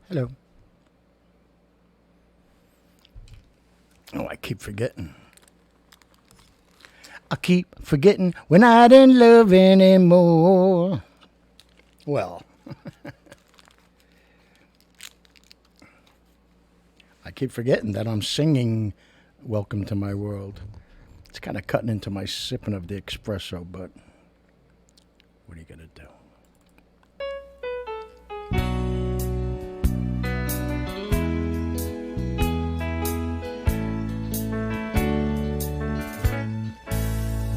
Hello. Oh, I keep forgetting. I keep forgetting we're not in love anymore. Well, I keep forgetting that I'm singing Welcome to My World. It's kind of cutting into my sipping of the espresso, but what are you going to do?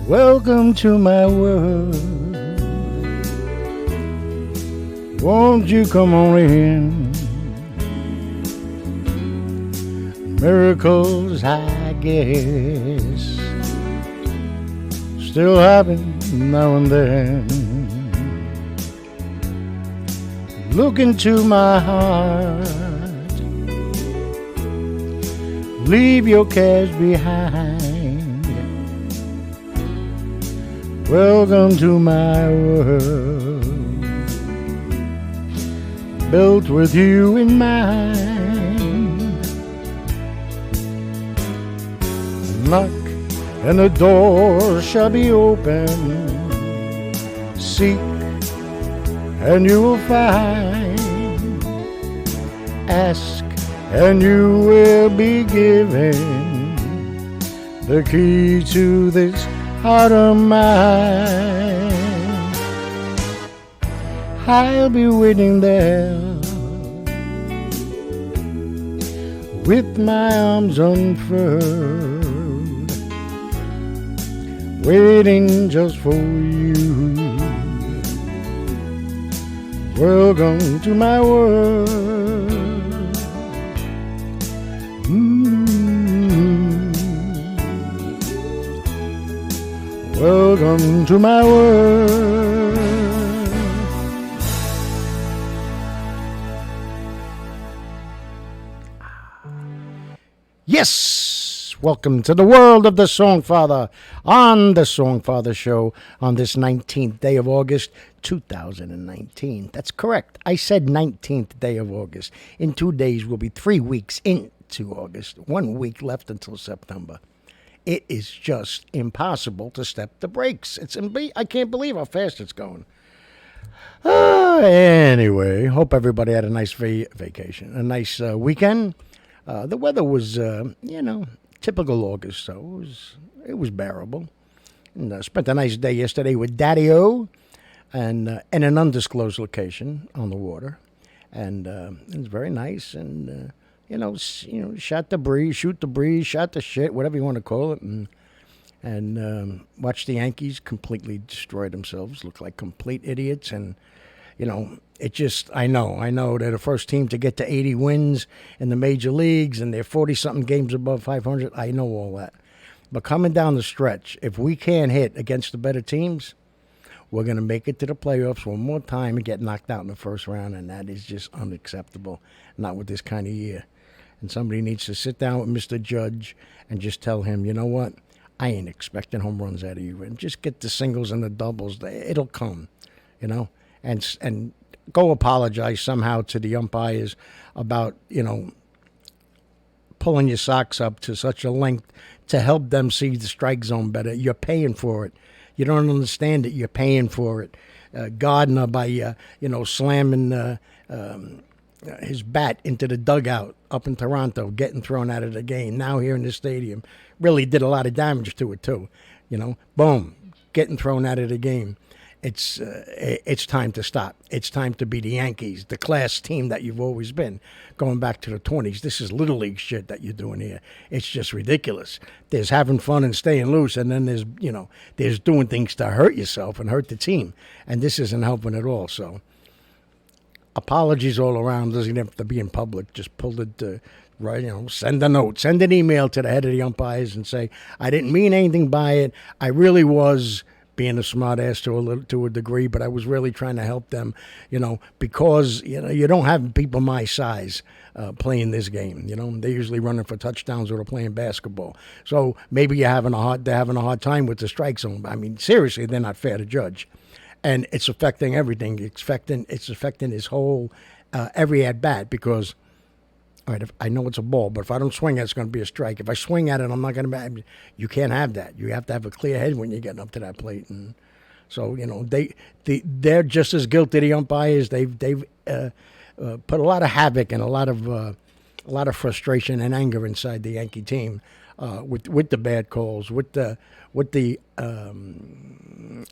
Welcome to my world. Won't you come on in? Miracles, I guess, still happen now and then. Look into my heart. Leave your cares behind. Welcome to my world, built with you in mind. Knock and the door shall be open. Seek and you will find. Ask and you will be given the key to this heart of mine. I'll be waiting there with my arms unfurled, waiting just for you. Welcome to my world. Welcome to my world. Yes! Welcome to the world of the Songfather on the Songfather Show on this 19th day of August, 2019. That's correct. I said 19th day of August. In 2 days, we'll be 3 weeks into August. 1 week left until September. It is just impossible to step the brakes. I can't believe how fast it's going. Anyway, hope everybody had a nice vacation, a nice weekend. The weather was, typical August, so it was bearable. And spent a nice day yesterday with Daddy-O and in an undisclosed location on the water. And it was very nice and... shot the breeze, shoot the breeze, shot the shit, whatever you want to call it, and watched the Yankees completely destroy themselves, look like complete idiots, and I know they're the first team to get to 80 wins in the major leagues, and they're 40-something games above 500. I know all that, but coming down the stretch, if we can't hit against the better teams, we're going to make it to the playoffs one more time and get knocked out in the first round, and that is just unacceptable, not with this kind of year. And somebody needs to sit down with Mr. Judge and just tell him, you know what? I ain't expecting home runs out of you. And just get the singles and the doubles. It'll come, And go apologize somehow to the umpires about, pulling your socks up to such a length to help them see the strike zone better. You're paying for it. You don't understand it. You're paying for it. Gardner by, slamming... his bat into the dugout up in Toronto, getting thrown out of the game. Now here in the stadium, really did a lot of damage to it too. Boom, getting thrown out of the game. It's time to stop. It's time to be the Yankees, the class team that you've always been, going back to the 20s. This is little league shit that you're doing here. It's just ridiculous. There's having fun and staying loose, and then there's doing things to hurt yourself and hurt the team, and this isn't helping at all. So. Apologies all around. Doesn't have to be in public. Just pull it, send a note, send an email to the head of the umpires and say, I didn't mean anything by it. I really was being a smart ass to a degree, but I was really trying to help them, because, you don't have people my size playing this game. They're usually running for touchdowns or they're playing basketball. So maybe they're having a hard time with the strike zone. I mean, seriously, they're not fair to judge. And it's affecting everything. It's affecting his whole every at bat because, all right, if I know it's a ball, but if I don't swing it, it's going to be a strike. If I swing at it, I'm not going to. You can't have that. You have to have a clear head when you're getting up to that plate, and so they're just as guilty. The umpires they've put a lot of havoc and a lot of frustration and anger inside the Yankee team with the bad calls, with the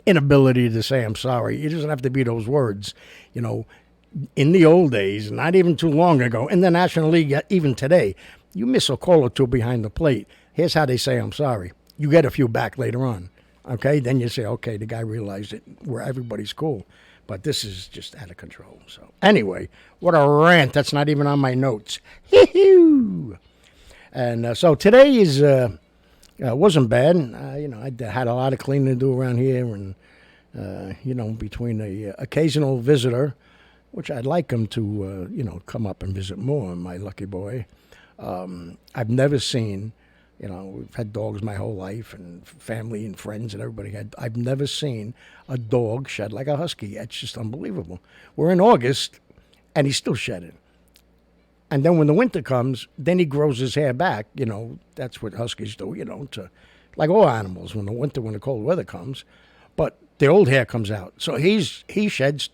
inability to say I'm sorry. It doesn't have to be those words, In the old days, not even too long ago, in the National League, even today, you miss a call or two behind the plate. Here's how they say I'm sorry. You get a few back later on. Okay, then you say, okay, the guy realized it, where everybody's cool. But this is just out of control. So anyway, what a rant. That's not even on my notes. And so today is wasn't bad. I had a lot of cleaning to do around here, and between the occasional visitor, which I'd like him to come up and visit more, my lucky boy. I've never seen. We've had dogs my whole life, and family and friends and everybody had. I've never seen a dog shed like a husky. It's just unbelievable. We're in August, and he's still shedding. And then when the winter comes, then he grows his hair back. That's what huskies do, like all animals when the cold weather comes. But the old hair comes out. So he sheds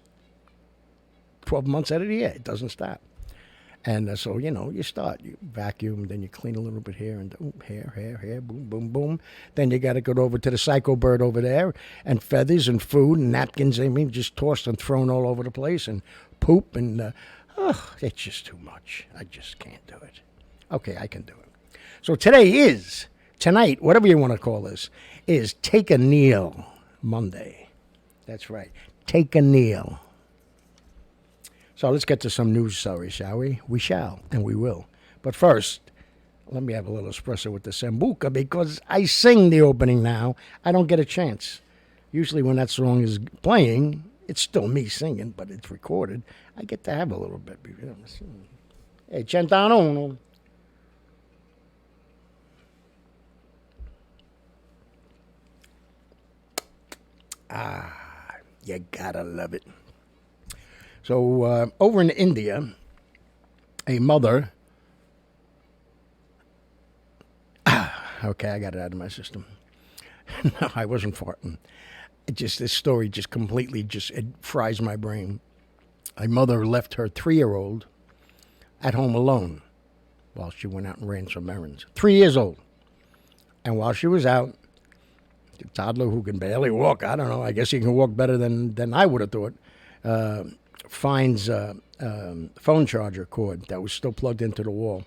12 months out of the year. It doesn't stop. And so, you start, you vacuum, then you clean a little bit here, and hair, boom, boom, boom. Then you got to go over to the psycho bird over there, and feathers and food and napkins, just tossed and thrown all over the place, and poop, and, it's just too much. I just can't do it. Okay, I can do it. So tonight, whatever you want to call this, is Take a Kneel Monday. That's right, Take a Kneel. So let's get to some news stories, shall we? We shall, and we will. But first, let me have a little espresso with the Sambuca, because I sing the opening now. I don't get a chance. Usually when that song is playing, it's still me singing, but it's recorded. I get to have a little bit. Hey, Centano. You gotta love it. So over in India, a mother. Okay, I got it out of my system. No, I wasn't farting. This story just completely it fries my brain. A mother left her 3-year-old at home alone while she went out and ran some errands. 3 years old. And while she was out, the toddler who can barely walk, I don't know, I guess he can walk better than I would have thought, finds a phone charger cord that was still plugged into the wall,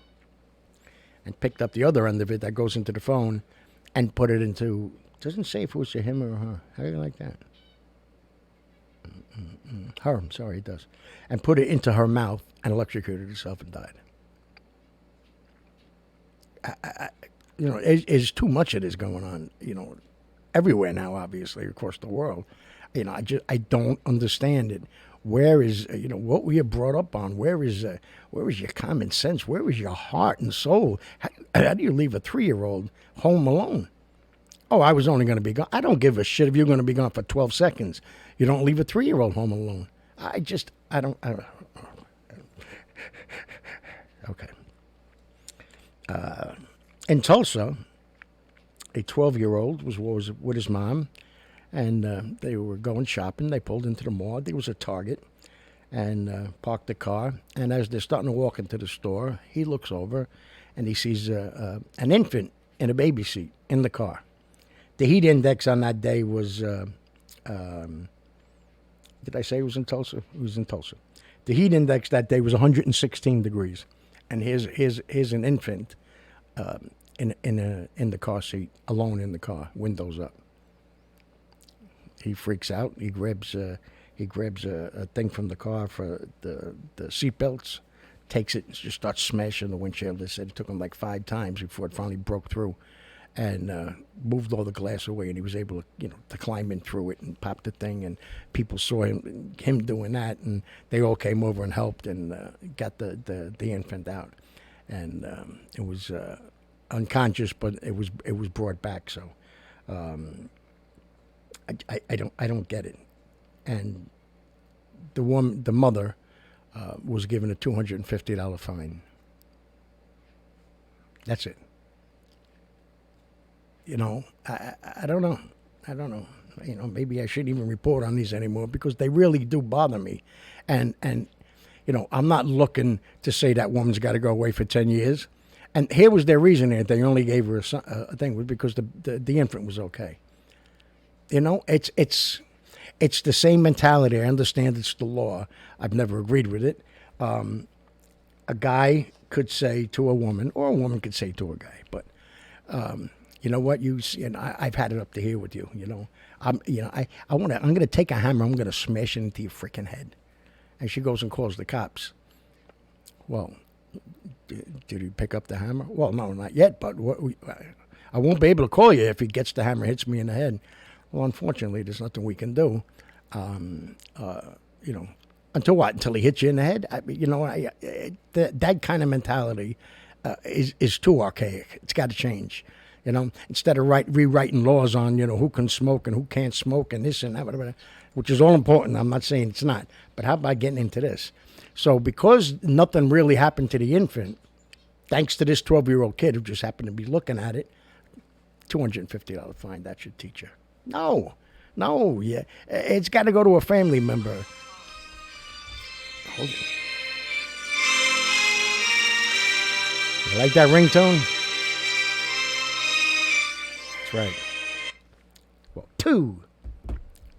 and picked up the other end of it that goes into the phone and put it into, doesn't say if it was to him or her. How do you like that? Her, I'm sorry, it does. And put it into her mouth and electrocuted herself and died. There's too much of this going on, everywhere now, obviously, across the world. I don't understand it. Where is, what we are brought up on? Where is your common sense? Where is your heart and soul? How do you leave a 3-year-old home alone? Oh, I was only going to be gone. I don't give a shit if you're going to be gone for 12 seconds. You don't leave a 3-year-old home alone. I don't. Okay. In Tulsa, a 12-year-old was with his mom, and they were going shopping. They pulled into the mall. There was a Target, and parked the car. And as they're starting to walk into the store, he looks over, and he sees an infant in a baby seat in the car. The heat index on that day was, did I say it was in Tulsa? It was in Tulsa. The heat index that day was 116 degrees. And here's an infant in the car seat, alone in the car, windows up. He freaks out. He grabs a thing from the car for the seat belts, takes it and just starts smashing the windshield. They said it took him like 5 times before it finally broke through, and moved all the glass away. And he was able to climb in through it and pop the thing. And people saw him doing that, and they all came over and helped and got the infant out. And it was unconscious, but it was brought back. So I don't get it. And the mother was given a $250 fine. That's it. I don't know. I don't know. Maybe I shouldn't even report on these anymore because they really do bother me. And I'm not looking to say that woman's got to go away for 10 years. And here was their reasoning. They only gave her a thing was because the infant was okay. It's the same mentality. I understand it's the law. I've never agreed with it. A guy could say to a woman, or a woman could say to a guy, but you know what? I've had it up to here with you. I'm going to take a hammer. I'm going to smash it into your freaking head. And she goes and calls the cops. Well, did he pick up the hammer? Well, no, not yet. But I won't be able to call you if he gets the hammer, hits me in the head. Well, unfortunately, there's nothing we can do. Until what? Until he hits you in the head? That kind of mentality is too archaic. It's got to change. Instead of rewriting laws on, who can smoke and who can't smoke and this and that, whatever, which is all important. I'm not saying it's not. But how about getting into this? So because nothing really happened to the infant, thanks to this 12-year-old kid who just happened to be looking at it, $250 fine, that should teach her. No, yeah. It's got to go to a family member. Hold it. You like that ringtone? That's right. Well,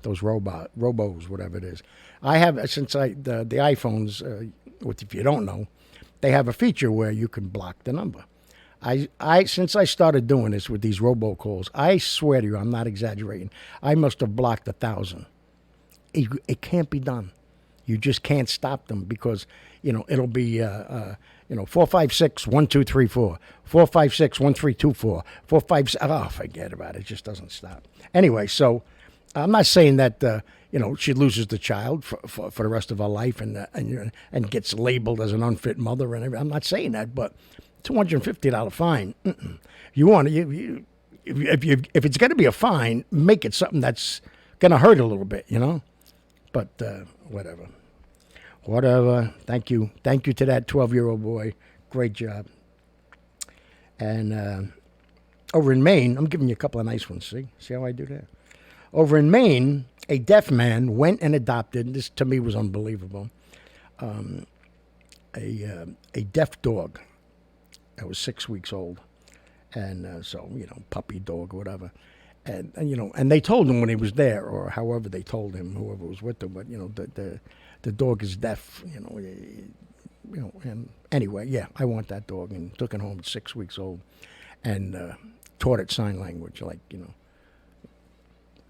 those robos, whatever it is. I have, since the iPhones, which if you don't know, they have a feature where you can block the number. Since I started doing this with these robocalls, I swear to you, I'm not exaggerating. I must have blocked 1,000. It can't be done. You just can't stop them because, it'll be, 456-1234, 456-1324, 456. Oh, forget about it. It just doesn't stop. Anyway, so I'm not saying that, she loses the child for the rest of her life and gets labeled as an unfit mother and everything. I'm not saying that, but $250 fine. You want to, if it's going to be a fine, make it something that's going to hurt a little bit, But whatever. Thank you to that 12-year-old boy. Great job. And over in Maine, I'm giving you a couple of nice ones. See how I do that? Over in Maine, a deaf man went and adopted. This to me was unbelievable. A deaf dog that was 6 weeks old, and puppy dog or whatever, and they told him when he was there, or however they told him, whoever was with him, but the dog is deaf, and anyway, yeah, I want that dog, and took it home at 6 weeks old, and taught it sign language, like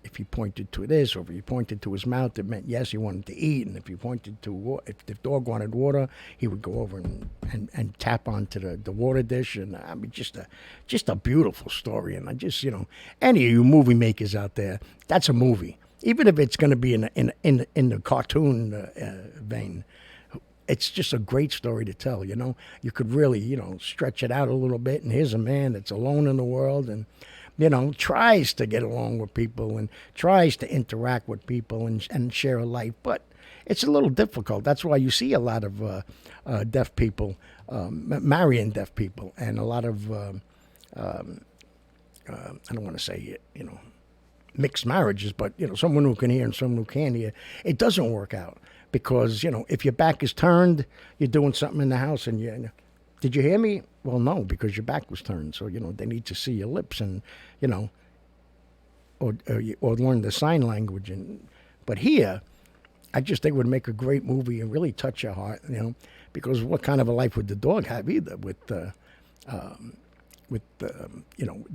if he pointed to this or if he pointed to his mouth, it meant yes, he wanted to eat. And if he pointed to if the dog wanted water, he would go over and tap onto the water dish. And I mean, just a beautiful story. And I just, any of you movie makers out there, that's a movie. Even if it's going to be in the cartoon vein, it's just a great story to tell. You could really, stretch it out a little bit. And here's a man that's alone in the world and tries to get along with people and tries to interact with people and share a life. But it's a little difficult. That's why you see a lot of deaf people marrying deaf people, and a lot of, I don't want to say, mixed marriages, but, someone who can hear and someone who can't hear. It doesn't work out because, if your back is turned, you're doing something in the house and did you hear me? Well, no, because your back was turned. So, they need to see your lips and, or learn the sign language. But here, I just think it would make a great movie and really touch your heart, because what kind of a life would the dog have either with the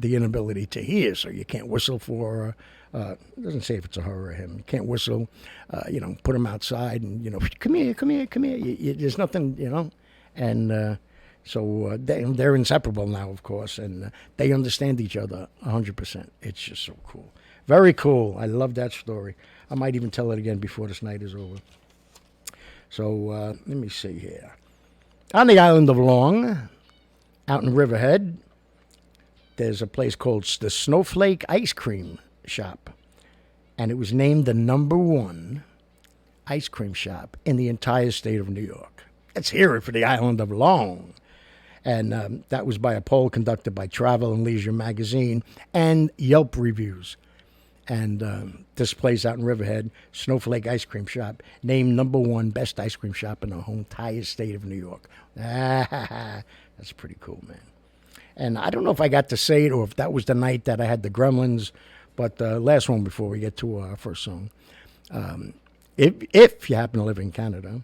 inability to hear. So you can't whistle for her. It doesn't say if it's a her or him. You can't whistle, put him outside and, come here. There's nothing, and, so they're inseparable now, of course, and they understand each other 100%. It's just so cool. Very cool. I love that story. I might even tell it again before this night is over. So let me see here. On the island of Long, out in Riverhead, there's a place called the Snowflake Ice Cream Shop, and it was named the #1 ice cream shop in the entire state of New York. Let's hear it for the island of Long. And that was by a poll conducted by Travel and Leisure magazine and Yelp reviews. And this place out in Riverhead, Snowflake Ice Cream Shop, named #1 best ice cream shop in the whole entire state of New York. That's pretty cool, man. And I don't know if I got to say it or if that was the night that I had the Gremlins, but last one before we get to our first song. If you happen to live in Canada,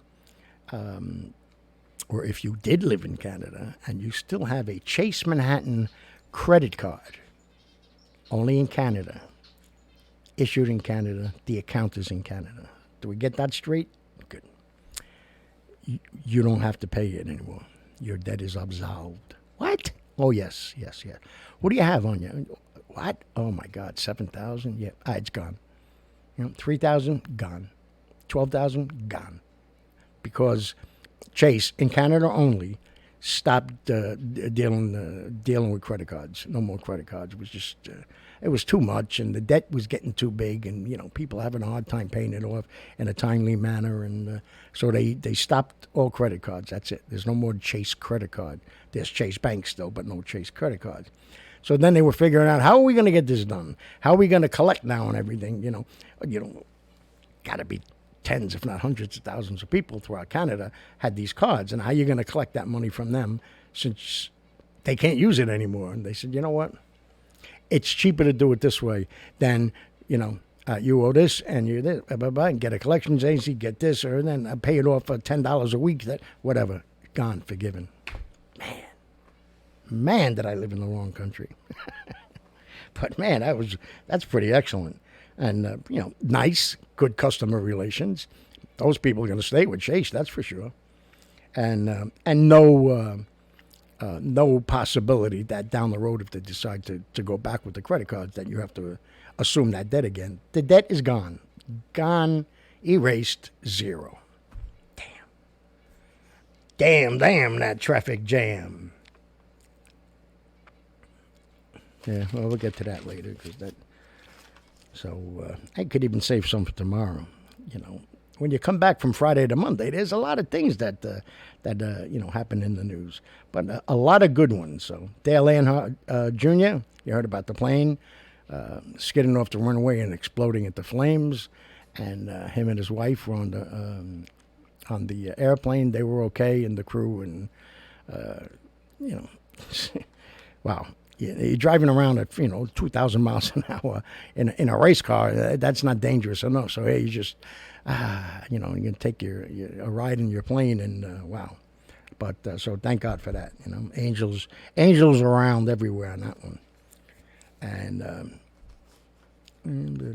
or if you did live in Canada and you still have a Chase Manhattan credit card, only in Canada, issued in Canada, the account is in Canada. Do we get that straight? Good. You don't have to pay it anymore. Your debt is absolved. What? Oh, yes. What do you have on you? What? Oh, my God, 7,000? Yeah, it's gone. 3,000? Gone. 12,000? Gone. Because Chase, in Canada only, stopped dealing with credit cards. No more credit cards. It was just, it was too much, and the debt was getting too big, and, people having a hard time paying it off in a timely manner, and so they stopped all credit cards. That's it. There's no more Chase credit card. There's Chase Bank still, but no Chase credit cards. So then they were figuring out, how are we going to get this done? How are we going to collect now and everything? Got to be tens, if not hundreds of thousands of people throughout Canada had these cards. And how are you going to collect that money from them since they can't use it anymore? And they said, you know what? It's cheaper to do it this way than, you owe this and you this, and get a collections agency, get this, or then I pay it off for $10 a week, whatever. Gone, forgiven. Man, did I live in the wrong country. But man, that's pretty excellent. And, nice, good customer relations. Those people are going to stay with Chase, that's for sure. And no possibility that down the road, if they decide to go back with the credit cards, that you have to assume that debt again. The debt is gone. Gone, erased, zero. Damn, that traffic jam. Yeah, well, we'll get to that later, So I could even save some for tomorrow. When you come back from Friday to Monday, there's a lot of things that happen in the news, but a lot of good ones. So Dale Earnhardt Jr., you heard about the plane skidding off the runway and exploding into flames, and him and his wife were on the airplane. They were okay, and the crew, and wow. You're driving around at 2,000 miles an hour in a race car. That's not dangerous enough. So hey, you just you can take a ride in your plane, and wow. But so thank God for that. Angels around everywhere on that one. And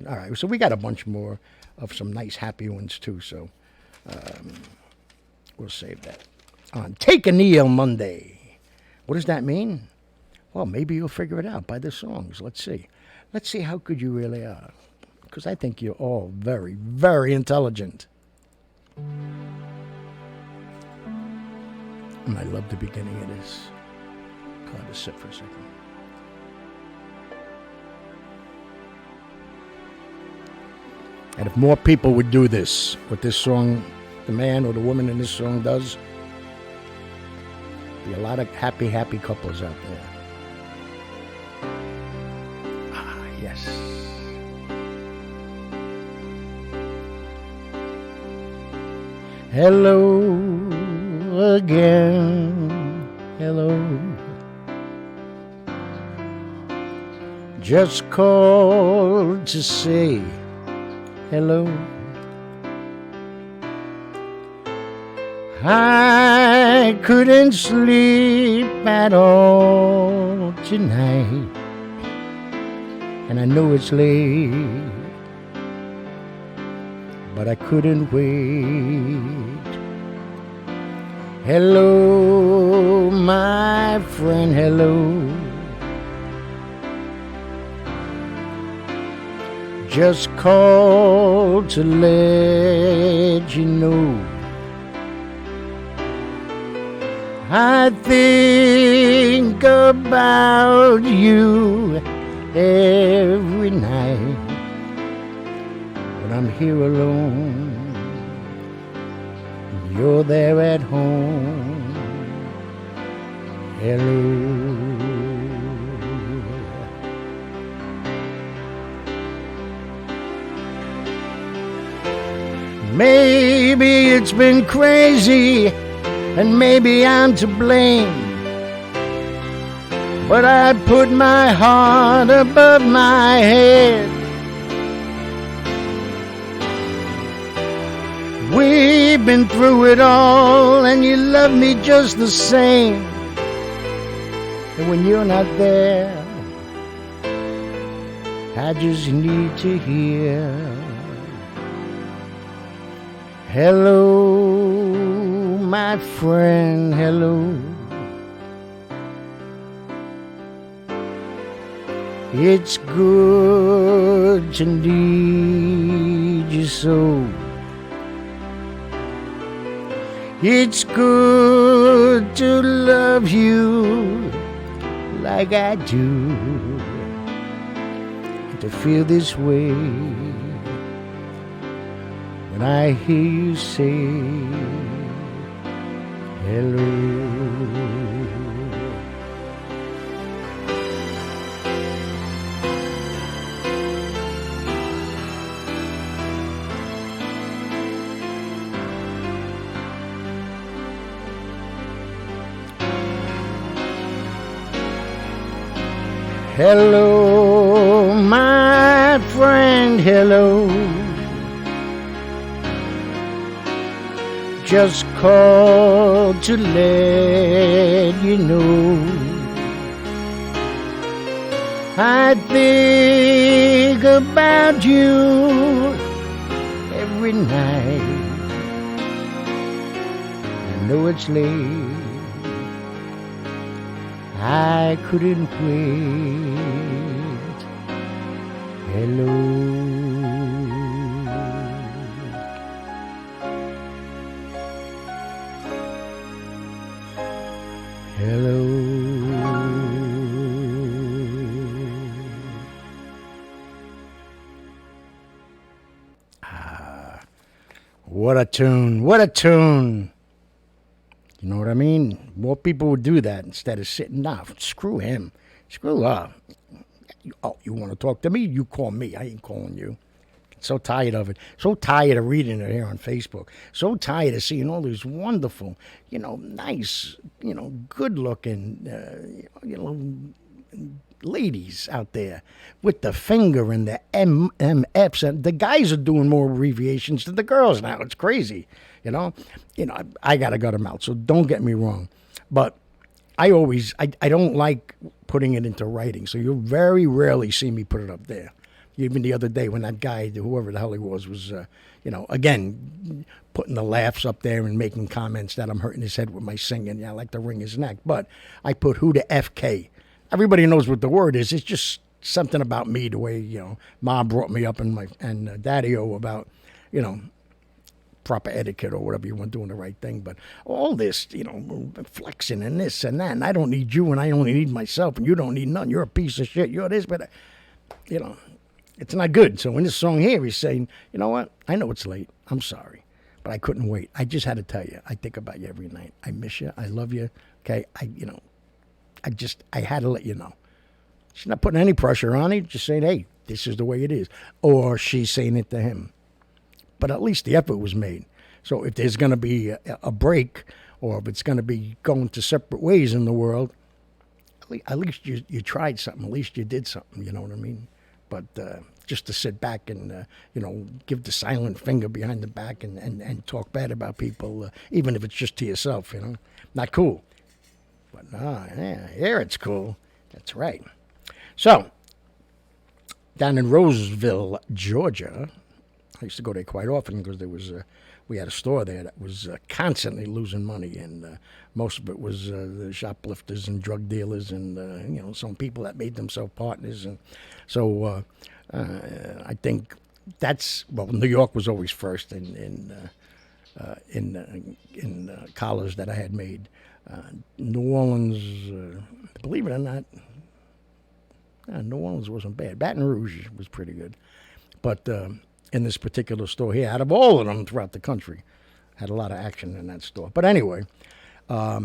all right, so we got a bunch more of some nice happy ones too. So we'll save that on Take a Knee on Monday. What does that mean? Well, maybe you'll figure it out by the songs. Let's see. Let's see how good you really are. Because I think you're all very, very intelligent. And I love the beginning of this. I'll have to sit for a second. And if more people would do this, what this song, the man or the woman in this song does, be a lot of happy, happy couples out there. Yes. Hello again. Hello. Just called to say hello. I couldn't sleep at all tonight. And I know it's late, but I couldn't wait. Hello, my friend, hello. Just called to let you know I think about you every night when I'm here alone. you're there at home. Hello. Maybe it's been crazy, and maybe I'm to blame, but I put my heart above my head. We've been through it all, and you love me just the same. And when you're not there, I just need to hear, hello, my friend, hello. It's good to need you so. It's good to love you like I do, to feel this way when I hear you say hello. Hello, my friend, hello. Just called to let you know I think about you every night. I know it's late, I couldn't wait. Hello. Hello. What a tune. What a tune. You know what I mean? More people would do that instead of sitting down. Screw him. Screw her. Oh, you want to talk to me? You call me. I ain't calling you. So tired of it. So tired of reading it here on Facebook. So tired of seeing all these wonderful, nice, good-looking, ladies out there with the finger and the MFs. And the guys are doing more abbreviations than the girls now. It's crazy. I got a gutter mouth, so don't get me wrong. But I don't like putting it into writing, so you'll very rarely see me put it up there. Even the other day when that guy, whoever the hell he was again, putting the laughs up there and making comments that I'm hurting his head with my singing. Yeah, I like to wring his neck. But I put who the FK. Everybody knows what the word is. It's just something about me, the way, Mom brought me up and Daddy-O about, proper etiquette or whatever you want, doing the right thing. But all this, flexing and this and that, and I don't need you and I only need myself and you don't need none. You're a piece of shit. You're this, but, it's not good. So in this song here, he's saying, you know what? I know it's late. I'm sorry, but I couldn't wait. I just had to tell you. I think about you every night. I miss you. I love you. Okay. I had to let you know. She's not putting any pressure on him. Just saying, hey, this is the way it is. Or she's saying it to him. But at least the effort was made. So if there's going to be a break, or if it's going to be going to separate ways in the world, at least you tried something. At least you did something. You know what I mean? But just to sit back and, give the silent finger behind the back and talk bad about people, even if it's just to yourself, not cool. But here it's cool. That's right. So, down in Roseville, Georgia, I used to go there quite often because we had a store there that was constantly losing money, and most of it was the shoplifters and drug dealers and some people that made themselves partners. And so I think New York was always first in collars that I had made. New Orleans, believe it or not, New Orleans wasn't bad. Baton Rouge was pretty good, but in this particular store here, out of all of them throughout the country, Had a lot of action in that store. But anyway, a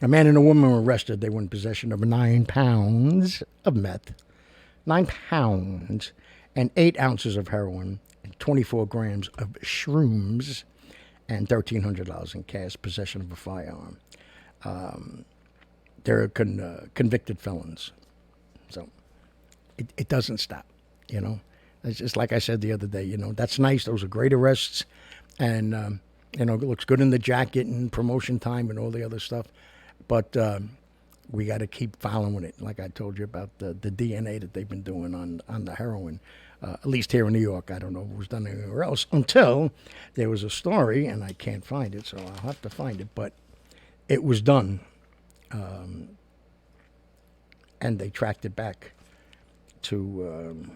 man and a woman were arrested. They were in possession of 9 pounds of meth, 9 pounds, and 8 ounces of heroin, and 24 grams of shrooms, and $1,300 in cash, possession of a firearm. They're convicted felons. So it doesn't stop, you know. It's just like I said the other day, you know, that's nice. Those are great arrests. And, you know, it looks good in the jacket and promotion time and all the other stuff. But we got to keep following it, like I told you about the DNA that they've been doing on the heroin, at least here in New York. I don't know if it was done anywhere else until there was a story, and I can't find it, so I'll have to find it. But it was done, and they tracked it back to,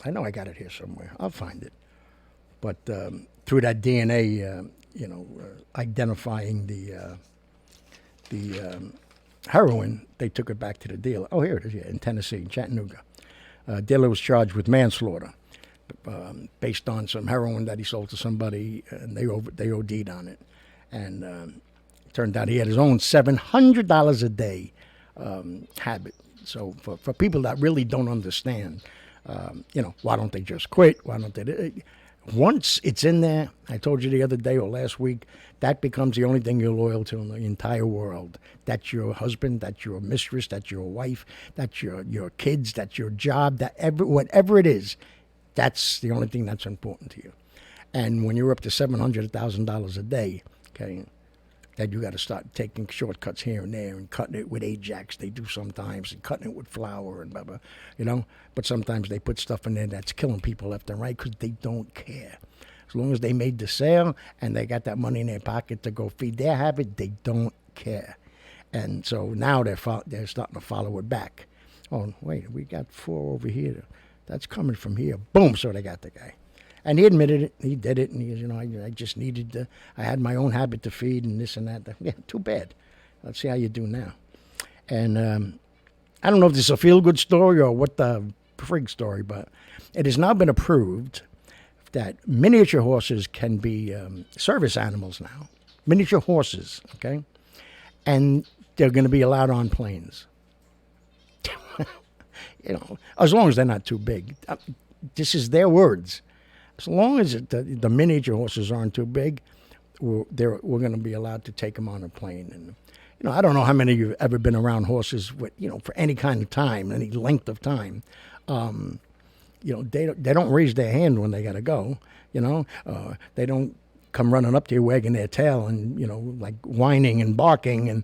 I know I got it here somewhere. I'll find it. But through that DNA, identifying the heroin, they took it back to the dealer. Oh, here it is, in Tennessee, in Chattanooga. Dealer was charged with manslaughter based on some heroin that he sold to somebody, and they OD'd on it. And it turned out he had his own $700 a day habit. So for people that really don't understand, why don't they just quit? Why don't they? Once it's in there, I told you the other day or last week, that becomes the only thing you're loyal to in the entire world. That's your husband, that's your mistress, that's your wife, that's your kids, that's your job, whatever it is, that's the only thing that's important to you. And when you're up to $700,000 a day, okay, then you got to start taking shortcuts here and there and cutting it with Ajax. They do sometimes, and cutting it with flour and blah, blah, But sometimes they put stuff in there that's killing people left and right because they don't care. As long as they made the sale and they got that money in their pocket to go feed their habit, they don't care. And so now they're starting to follow it back. Oh, wait, we got 4 over here. That's coming from here. Boom, so they got the guy. And he admitted it. He did it. And he I just needed I had my own habit to feed and this and that. Yeah, too bad. Let's see how you do now. And I don't know if this is a feel-good story or what the frig story, but it has now been approved that miniature horses can be service animals now. Miniature horses, okay? And they're going to be allowed on planes. As long as they're not too big. This is their words. As long as the miniature horses aren't too big, we're going to be allowed to take them on a plane. And I don't know how many of you have ever been around horses with, for any kind of time, any length of time. They don't raise their hand when they got to go. They don't come running up to you, wagging their tail, and like whining and barking, and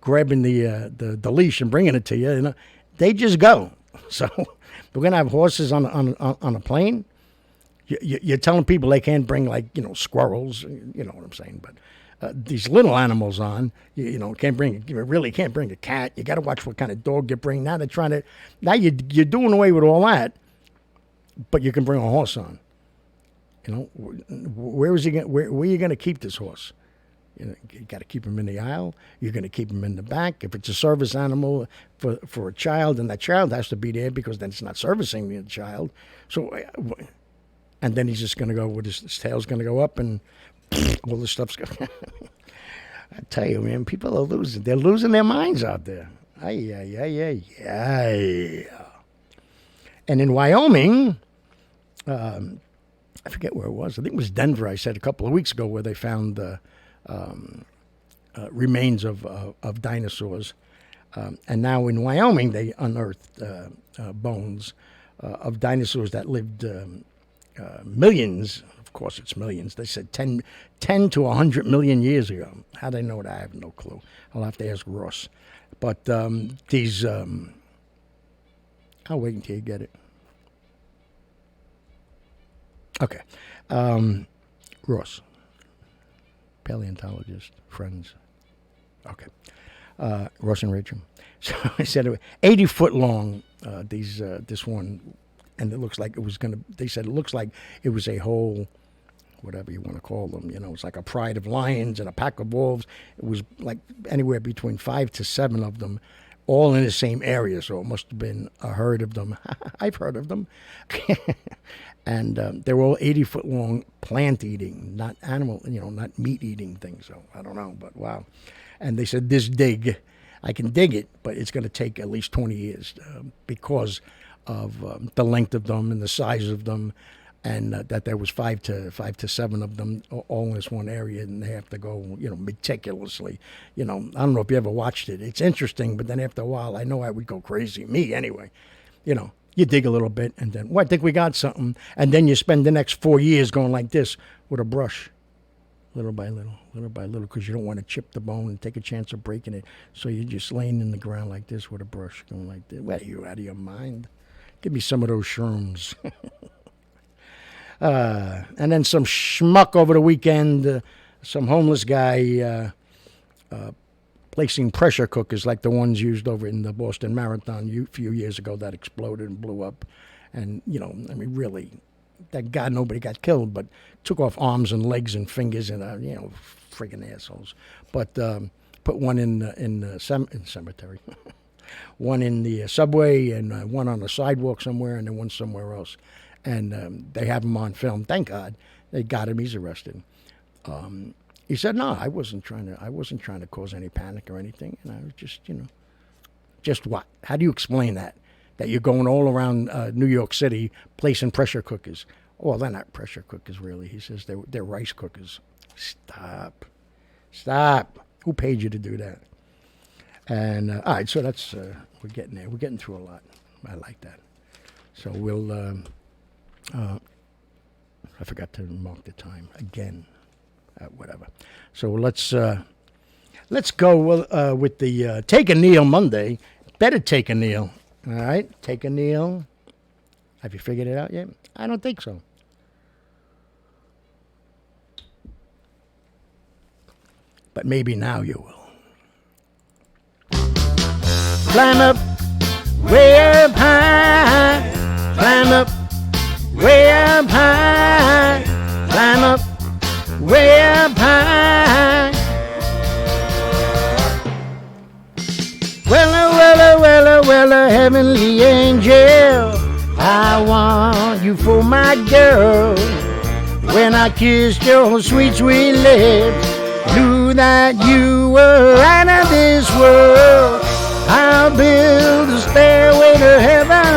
grabbing the leash and bringing it to you. They just go. So we're going to have horses on a plane. You're telling people they can't bring squirrels, you know what I'm saying, but these little animals on, you really can't bring a cat. You got to watch what kind of dog you bring. Now you're doing away with all that, but you can bring a horse on. Where are you going to keep this horse? You got to keep him in the aisle. You're going to keep him in the back. If it's a service animal for a child, then that child has to be there because then it's not servicing the child. So. And then he's just going to go with his tail's going to go up and all this stuff's going I tell you, man, people are losing. They're losing their minds out there. Ay. And in Wyoming, I forget where it was. I think it was Denver, I said a couple of weeks ago, where they found remains of dinosaurs. And now in Wyoming, they unearthed bones of dinosaurs that lived... millions, of course it's millions. They said 10 to 100 million years ago. How do they know that? I have no clue. I'll have to ask Ross. But these, I'll wait until you get it. Okay. Ross, paleontologist, friends. Okay. Ross and Rachel. So I said 80-foot long, this one. And it looks like they said it looks like it was a whole, whatever you want to call them, it's like a pride of lions and a pack of wolves. It was like anywhere between 5 to 7 of them all in the same area, so it must have been a herd of them. I've heard of them. And they were all 80-foot long, plant eating, not animal, not meat eating things. So I don't know, but wow. And they said, this dig, I can dig it, but it's going to take at least 20 years because of the length of them and the size of them, and that there was five to seven of them all in this one area, and they have to go, meticulously. I don't know if you ever watched it. It's interesting, but then after a while, I know I would go crazy. Me, anyway. You dig a little bit, and then, I think we got something. And then you spend the next 4 years going like this with a brush, little by little, because you don't want to chip the bone and take a chance of breaking it. So you're just laying in the ground like this with a brush, going like this. What, are you out of your mind? Give me some of those shrooms. And then some schmuck over the weekend, some homeless guy placing pressure cookers like the ones used over in the Boston Marathon a few years ago that exploded and blew up. And, really, thank God nobody got killed, but took off arms and legs and fingers and, friggin' assholes. But put one in the cemetery, one in the subway, and one on the sidewalk somewhere, and then one somewhere else. And they have him on film. Thank God they got him. He's arrested. He said, "No, I wasn't trying to cause any panic or anything, and I was just what? How do you explain that? That you're going all around New York City placing pressure cookers? Well, they're not pressure cookers, really." He says they're rice cookers. Stop. Who paid you to do that? And all right, so that's we're getting there. We're getting through a lot. I like that. So we'll. I forgot to mark the time again. Whatever. So let's go with the Take a Kneel Monday. Better take a kneel. All right? Take a kneel. Have you figured it out yet? I don't think so. But maybe now you will. Climb up, way up high. Climb up, way up high. Climb up, way up high. Well, heavenly angel, I want you for my girl. When I kissed your sweet, sweet lips, knew that you were out of this world. I'll build a stairway to heaven.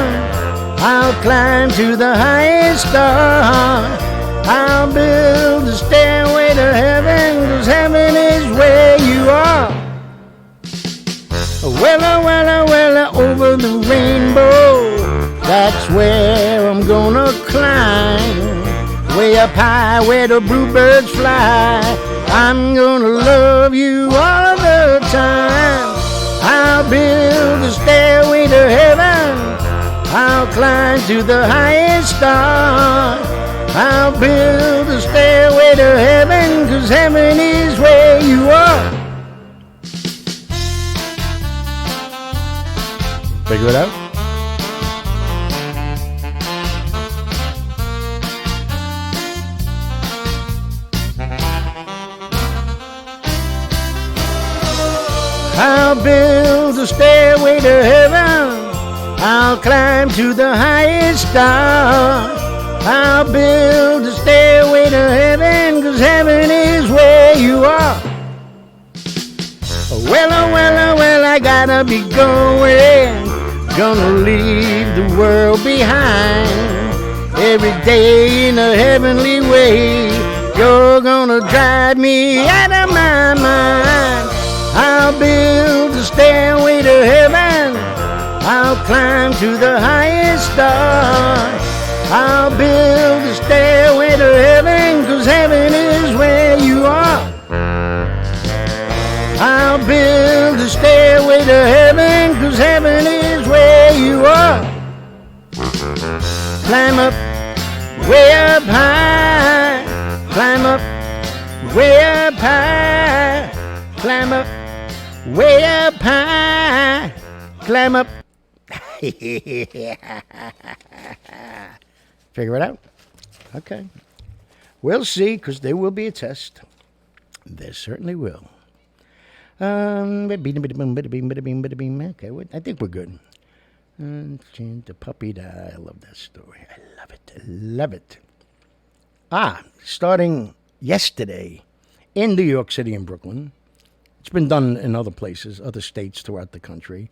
I'll climb to the highest star. I'll build a stairway to heaven, 'cause heaven is where you are. Well, over the rainbow, that's where I'm gonna climb. Way up high where the bluebirds fly, I'm gonna love you all the time. I'll build a stairway to heaven. I'll climb to the highest star. I'll build a stairway to heaven, 'cause heaven is where you are. Figure it out? I'll build a stairway to heaven. I'll climb to the highest star. I'll build a stairway to heaven, 'cause heaven is where you are. Well, I gotta be going. Gonna leave the world behind. Every day in a heavenly way, you're gonna drive me out of my mind. I'll build a stairway to heaven. I'll climb to the highest star. I'll build a stairway to heaven, 'cause heaven is where you are. I'll build a stairway to heaven, 'cause heaven is where you are. Climb up, way up high. Climb up, way up high. Climb up, way up high. Climb up. Figure it out? Okay. We'll see, because there will be a test. There certainly will. Okay, I think we're good. The puppy died. I love that story. I love it. I love it. Starting yesterday in New York City and Brooklyn. It's been done in other places, other states throughout the country.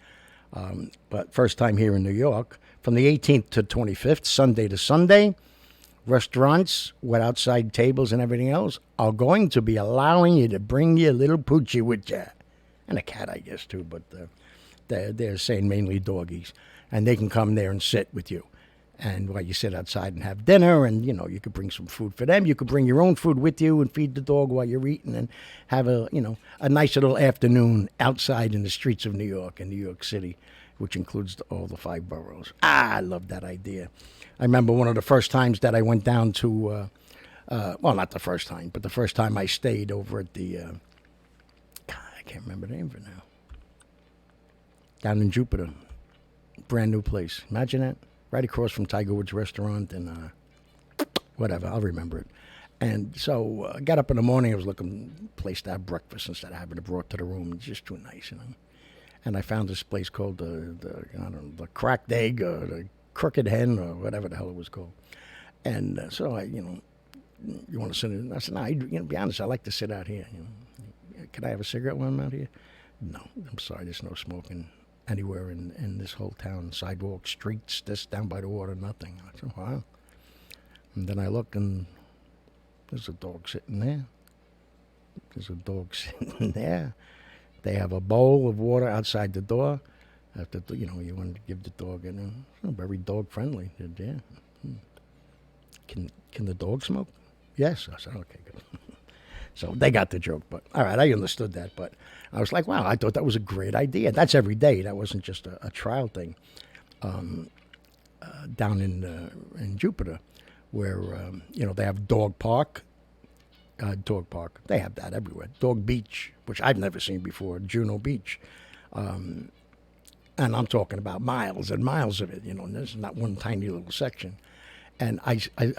But first time here in New York. From the 18th to 25th, Sunday to Sunday, restaurants with outside tables and everything else are going to be allowing you to bring your little poochie with you. And a cat, I guess, too, but they're saying mainly doggies. And they can come there and sit with you. And while you sit outside and have dinner, and, you could bring some food for them. You could bring your own food with you and feed the dog while you're eating and have a nice little afternoon outside in the streets of New York and New York City, which includes all the 5 boroughs. I love that idea. I remember one of the first times that I went down to, not the first time, but the first time I stayed over at the, I can't remember the name of it now, down in Jupiter. Brand new place. Imagine that. Right across from Tiger Woods Restaurant and whatever. I'll remember it. And so I got up in the morning. I was looking for a place to have breakfast instead of having it brought to the room. It's just too nice, And I found this place called the Cracked Egg or the Crooked Hen or whatever the hell it was called. And so you want to sit in? I said, no, to be honest, I like to sit out here. Can I have a cigarette while I'm out here? No, I'm sorry. There's no smoking anywhere in this whole town. Sidewalk, streets, this down by the water, nothing. I said, wow. And then I look and there's a dog sitting there. There's a dog sitting there. They have a bowl of water outside the door. After you want to give the dog very dog friendly. Yeah. Can the dog smoke? Yes. I said, okay, good. So they got the joke, but all right, I understood that. But I was like, wow, I thought that was a great idea. That's every day. That wasn't just a trial thing. Down in Jupiter, where they have dog park. They have that everywhere. Dog beach, which I've never seen before. Juno Beach, and I'm talking about miles and miles of it. There's not one tiny little section. And I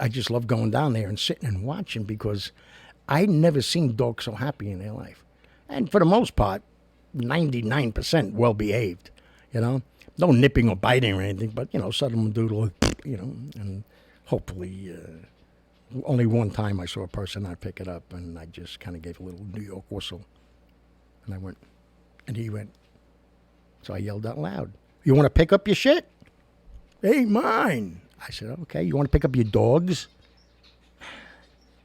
just love going down there and sitting and watching because I'd never seen dogs so happy in their life. And for the most part, 99% well behaved, No nipping or biting or anything, but, suddenly doodle, and hopefully, only one time I saw a person not pick it up, and I just kind of gave a little New York whistle. And I went, and he went. So I yelled out loud, "You want to pick up your shit?" "Ain't mine." I said, "Okay, you want to pick up your dog's?"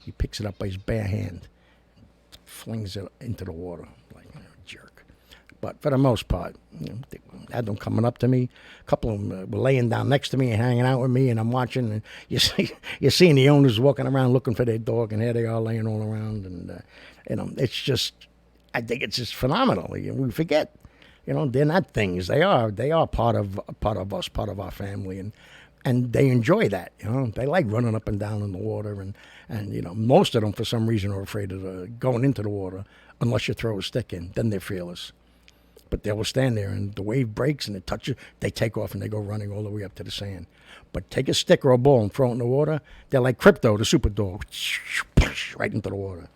He picks it up by his bare hand, flings it into the water like a jerk. But for the most part, they had them coming up to me. A couple of them were laying down next to me and hanging out with me, and I'm watching. And you're seeing the owners walking around looking for their dog, and here they are laying all around. And it's just, I think it's just phenomenal. We forget, they're not things. They are part of us, part of our family, and they enjoy that. They like running up and down in the water, and most of them for some reason are afraid of going into the water unless you throw a stick in. Then they're fearless. But they will stand there, and the wave breaks, and it touches. They take off, and they go running all the way up to the sand. But take a stick or a ball and throw it in the water. They're like Crypto, the super dog, right into the water.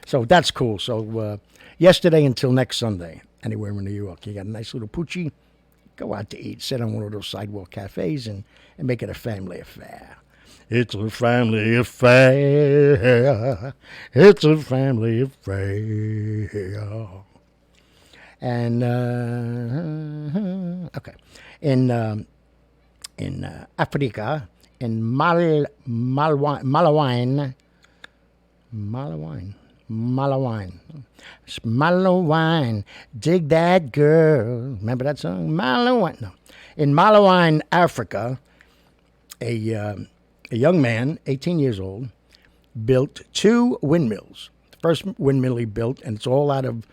So that's cool. So yesterday until next Sunday, anywhere in New York, you got a nice little poochie. Go out to eat. Sit on one of those sidewalk cafes and make it a family affair. It's a family affair. It's a family affair. And okay, in Africa, in Malawine, dig that girl. Remember that song, Malawine? No, in Malawine, Africa, a young man, 18 years old, built 2 windmills. The first windmill he built, and it's all out of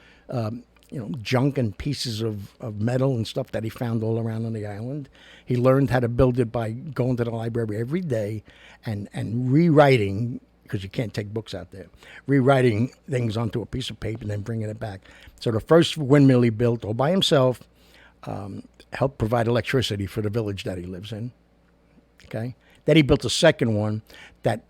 junk and pieces of metal and stuff that he found all around on the island. He learned how to build it by going to the library every day and rewriting, because you can't take books out there, rewriting things onto a piece of paper and then bringing it back. So the first windmill he built all by himself helped provide electricity for the village that he lives in. Okay? Then he built a second one that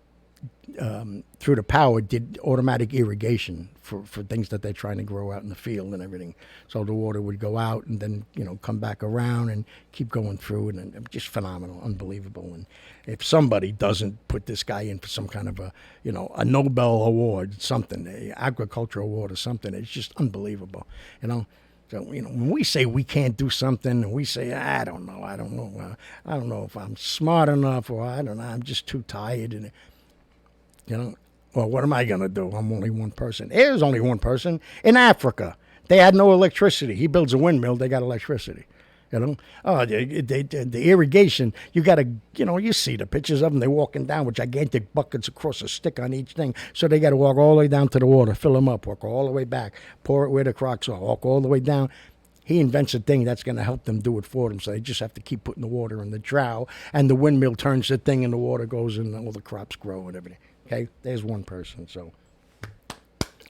through the power, did automatic irrigation for things that they're trying to grow out in the field and everything. So the water would go out and then, come back around and keep going through it. And just phenomenal, unbelievable. And if somebody doesn't put this guy in for some kind of a Nobel Award, something, a agriculture award or something, it's just unbelievable, So, when we say we can't do something, and we say, I don't know, I don't know if I'm smart enough, or I don't know, I'm just too tired, and well, what am I going to do? I'm only one person. There's only one person. In Africa, they had no electricity. He builds a windmill, they got electricity. Oh, the irrigation, you got to, you see the pictures of them. They're walking down with gigantic buckets across a stick on each thing. So they got to walk all the way down to the water, fill them up, walk all the way back, pour it where the crocks are, walk all the way down. He invents a thing that's going to help them do it for them. So they just have to keep putting the water in the trough, and the windmill turns the thing, and the water goes, and all the crops grow and everything. Okay, there's one person. So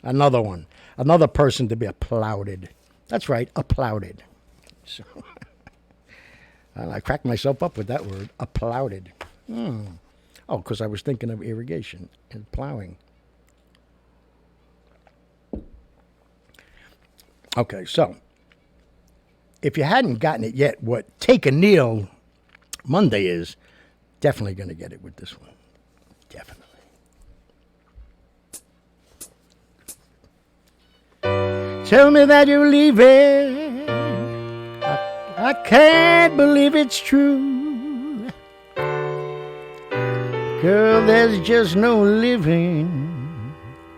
another one, another person to be applauded. That's right, applauded. So I cracked myself up with that word, applauded. Oh, because I was thinking of irrigation and plowing. Okay, so if you hadn't gotten it yet, what Take a Kneel Monday is, definitely going to get it with this one. Definitely. Tell me that you're leaving. I can't believe it's true. Girl, there's just no living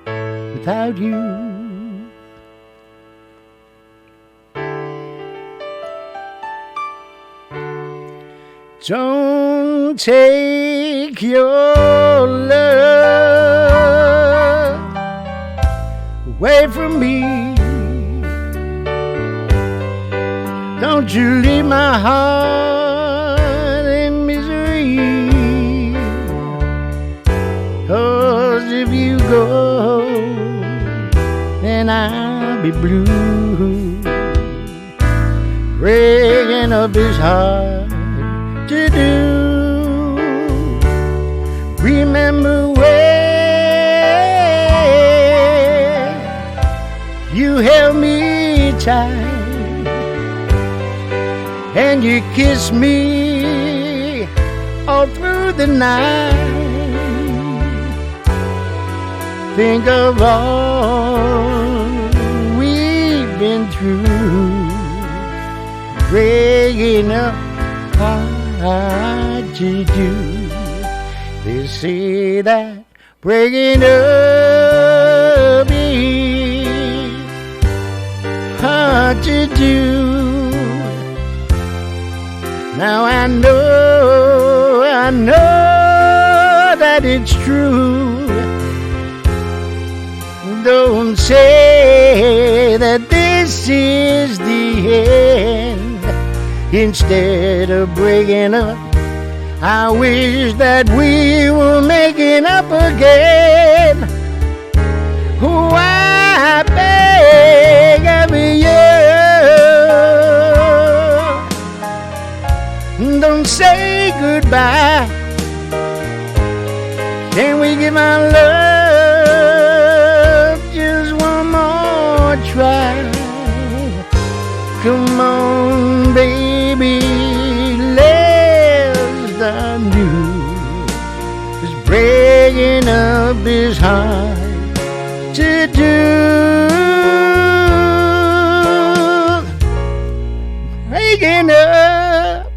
without you. Don't take your love away from me. Don't you leave my heart in misery. 'Cause if you go, then I'll be blue. Breaking up his heart to do. Remember when you held me tight and you kissed me all through the night. Think of all we've been through, breaking up hard to do. They say that breaking up is hard to do. Now I know that it's true. Don't say that this is the end. Instead of breaking up, I wish that we were making up again. Oh, I beg of you, don't say goodbye. Can we give our love just one more try? Come on, baby, less than you is breaking up is hard to do. Breaking up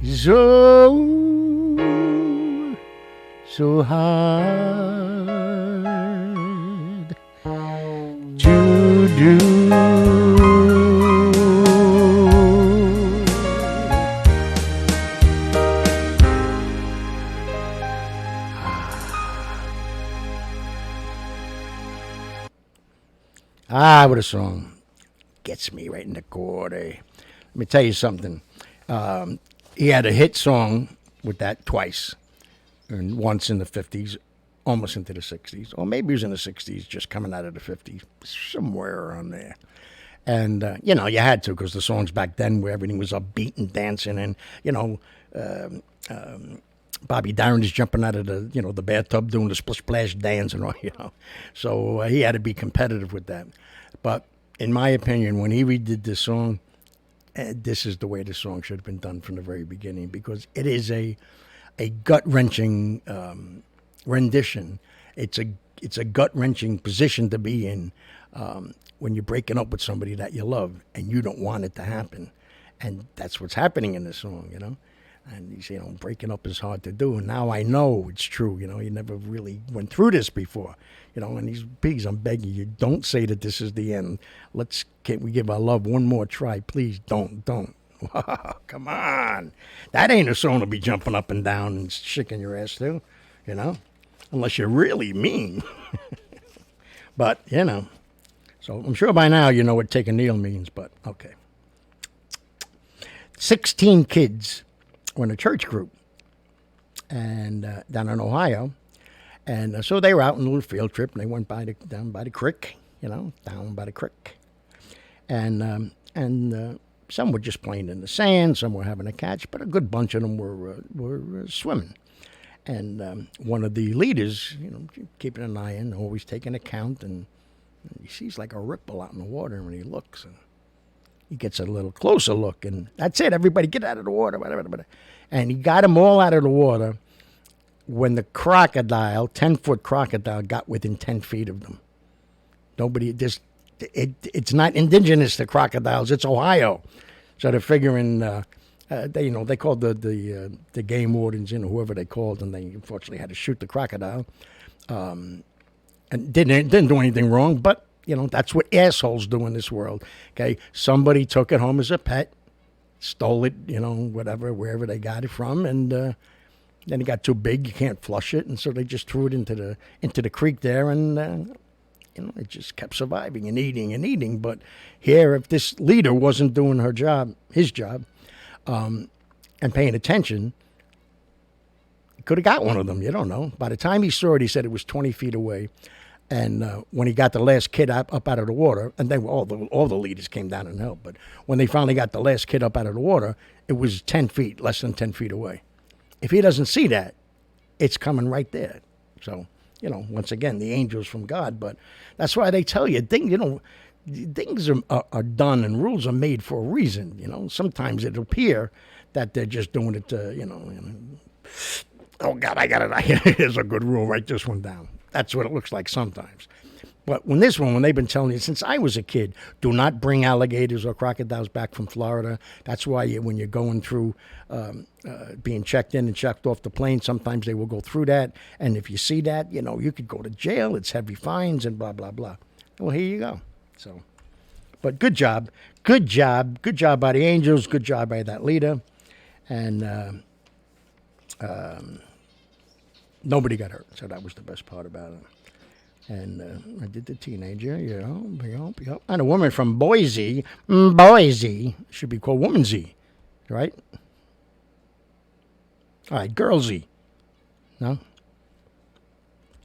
is so hard to do. What a song. Gets me right in the core. Let me tell you something. He had a hit song with that twice. And once in the 50s, almost into the 60s. Or maybe he was in the 60s, just coming out of the 50s. Somewhere around there. And, you had to, because the songs back then where everything was upbeat and dancing. And, Bobby Darin is jumping out of the bathtub doing the splish splash dance and all. So he had to be competitive with that. But in my opinion, when he redid this song, this is the way the song should have been done from the very beginning, because it is a gut wrenching rendition. It's a gut wrenching position to be in when you're breaking up with somebody that you love and you don't want it to happen, and that's what's happening in this song, And he's, breaking up is hard to do. And now I know it's true. You never really went through this before. And these pigs, I'm begging you, don't say that this is the end. Can't we give our love one more try? Please don't. Come on. That ain't a song to be jumping up and down and shaking your ass to, unless you're really mean. But, so I'm sure by now you know what Take a Kneel means, but okay. 16 kids were in a church group and down in Ohio. And so they were out on a little field trip, and they went down by the creek, down by the creek. And some were just playing in the sand, some were having a catch, but a good bunch of them were swimming. And one of the leaders, keeping an eye in, always taking account, and he sees like a ripple out in the water, and when he looks, and he gets a little closer look, and that's it, everybody get out of the water, whatever. And he got them all out of the water when the 10-foot crocodile, got within 10 feet of them. It's not indigenous to crocodiles, it's Ohio. So they're figuring, they called the game wardens in, or whoever they called, and they unfortunately had to shoot the crocodile. And didn't do anything wrong, but, that's what assholes do in this world. Okay, somebody took it home as a pet, stole it, wherever they got it from, and then it got too big, you can't flush it, and so they just threw it into the creek there, and it just kept surviving and eating. But here, if this leader wasn't doing his job, and paying attention, he could have got one of them. You don't know. By the time he saw it, he said it was 20 feet away. And when he got the last kid up out of the water, and all the leaders came down and helped, but when they finally got the last kid up out of the water, it was 10 feet, less than 10 feet away. If he doesn't see that, it's coming right there. So, once again, the angels from God. But that's why they tell you, things are done and rules are made for a reason. Sometimes it'll appear that they're just doing it to, oh, God, I got it. Here's a good rule. Write this one down. That's what it looks like sometimes. But when they've been telling you since I was a kid, do not bring alligators or crocodiles back from Florida. That's why when you're going through being checked in and checked off the plane, sometimes they will go through that. And if you see that, you could go to jail. It's heavy fines and blah, blah, blah. Well, here you go. So, but good job by the angels. Good job by that leader. And nobody got hurt. So that was the best part about it. And I did the teenager, and a woman from Boise, should be called Womansy, right? All right, Girlsy. No?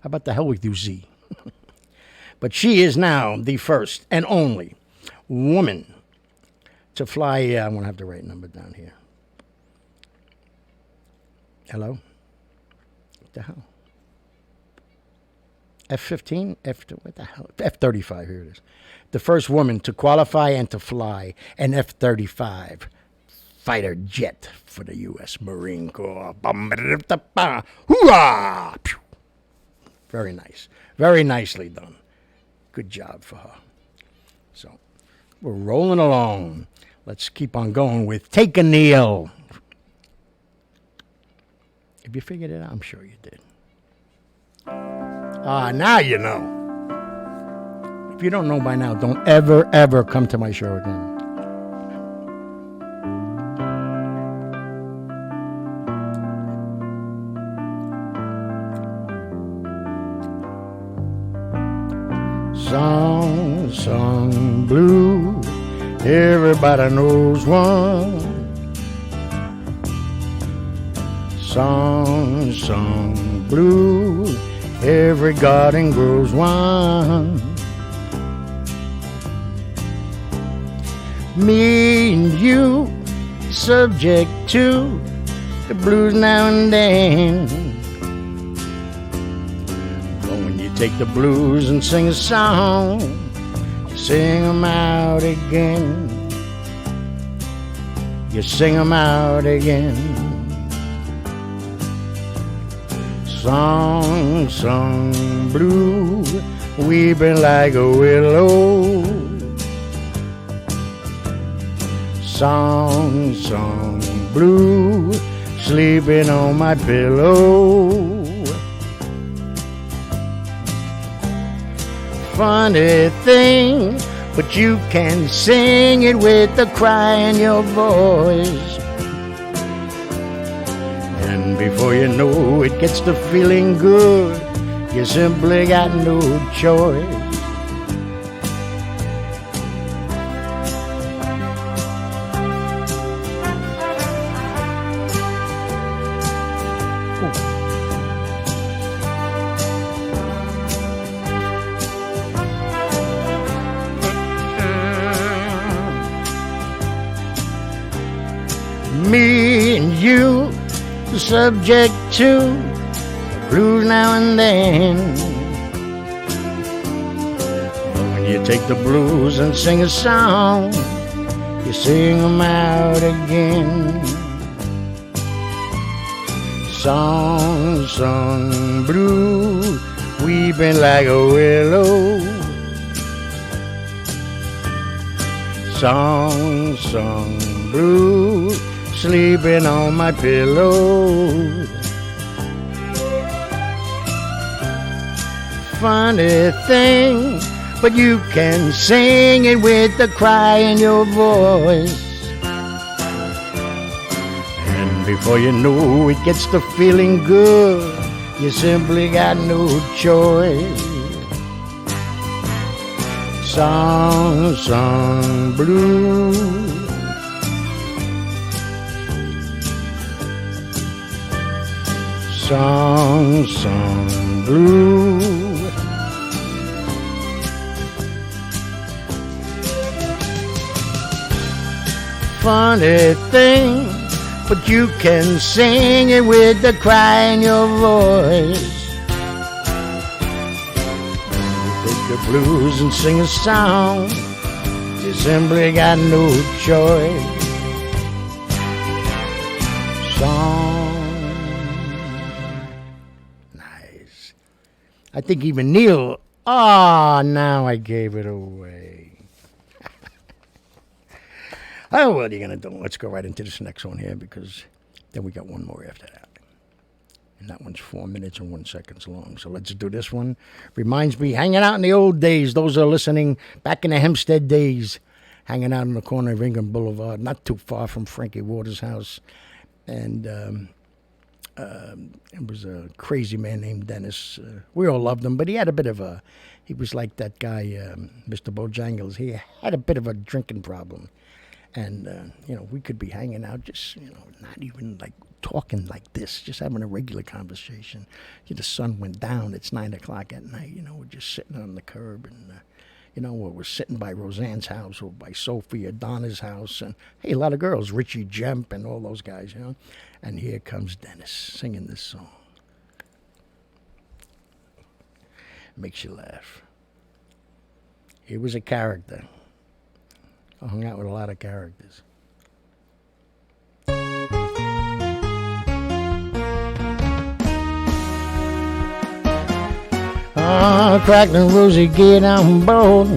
How about the hell with you, Z? But she is now the first and only woman to fly. I'm going to have the right number down here. Hello? What the hell? F-15? What the hell? F-35, here it is. The first woman to qualify and to fly an F-35 fighter jet for the U.S. Marine Corps. Hoorah! Very nice. Very nicely done. Good job for her. So, we're rolling along. Let's keep on going with Take a Kneel. Have you figured it out? I'm sure you did. Now you know. If you don't know by now, don't ever, ever come to my show again. Song blue, everybody knows one. Song blue, every garden grows one. Me and you, subject to the blues now and then. But when you take the blues and sing a song, you sing them out again. You sing them out again. Song, song, blue, weeping like a willow. Song, song, blue, sleeping on my pillow. Funny thing, but you can sing it with the cry in your voice. And before you know it gets to feeling good, you simply got no choice. Me and you, subject to the blues now and then. But when you take the blues and sing a song, you sing them out again. Song, song, blue, weeping like a willow. Song, song, blue, sleeping on my pillow. Funny thing, but you can sing it with the cry in your voice. And before you know it gets to feeling good, you simply got no choice. Song, song, blue, song, song, blue. Funny thing, but you can sing it with the cry in your voice. You take the blues and sing a song, you simply got no choice. Nice. I think even Neil, now I gave it away. Oh, what are you going to do? Let's go right into this next one here, because then we got one more after that. And that one's 4 minutes and 1 second long. So let's do this one. Reminds me, hanging out in the old days. Those are listening back in the Hempstead days. Hanging out on the corner of Ingham Boulevard, not too far from Frankie Waters' house. And it was a crazy man named Dennis. We all loved him, but he had a bit of a, he was like that guy, Mr. Bojangles. He had a bit of a drinking problem. And, we could be hanging out just, not even like talking like this, just having a regular conversation. The sun went down. It's 9 o'clock at night. We're just sitting on the curb and, we're sitting by Roseanne's house or by Sophie or Donna's house. And, hey, a lot of girls, Richie Jemp and all those guys, And here comes Dennis singing this song. Makes you laugh. He was a character. I hung out with a lot of characters. Crackling Rosie, get on board.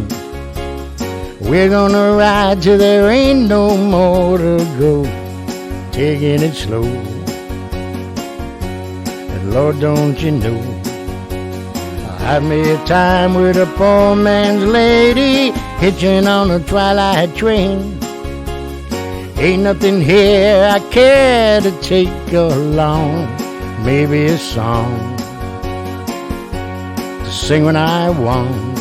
We're gonna ride till there ain't no more to go. Taking it slow. And Lord, don't you know, I had me a time with a poor man's lady, hitching on a twilight train. Ain't nothing here I care to take along. Maybe a song to sing when I want.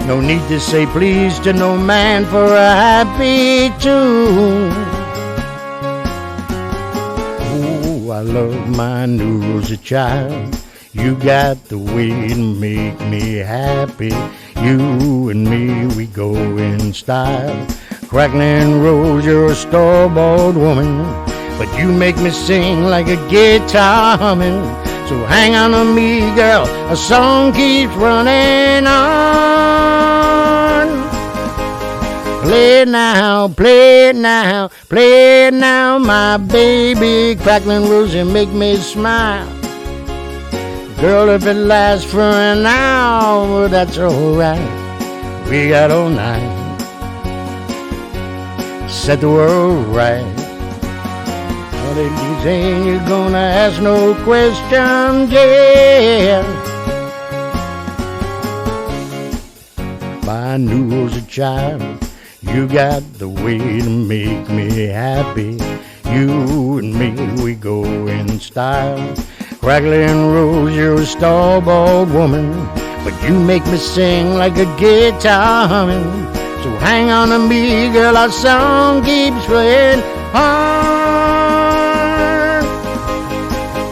No need to say please to no man for a happy tune. Oh, I love my new Rosie child. You got the way to make me happy. You and me, we go in style. Crackling Rose, you're a store-bought woman. but you make me sing like a guitar humming. So hang on to me, girl, a song keeps running on. Play it now, play it now, play it now, my baby. Crackling rosy, make me smile. Girl, if it lasts for an hour, that's alright. We got all night. Set the world right. But if you say you're gonna ask no questions, yeah. If I knew as a child, you got the way to make me happy. You and me, we go in style. Crackling rose, you're a star-bald woman, but you make me sing like a guitar humming. So hang on to me, girl, our song keeps playing on.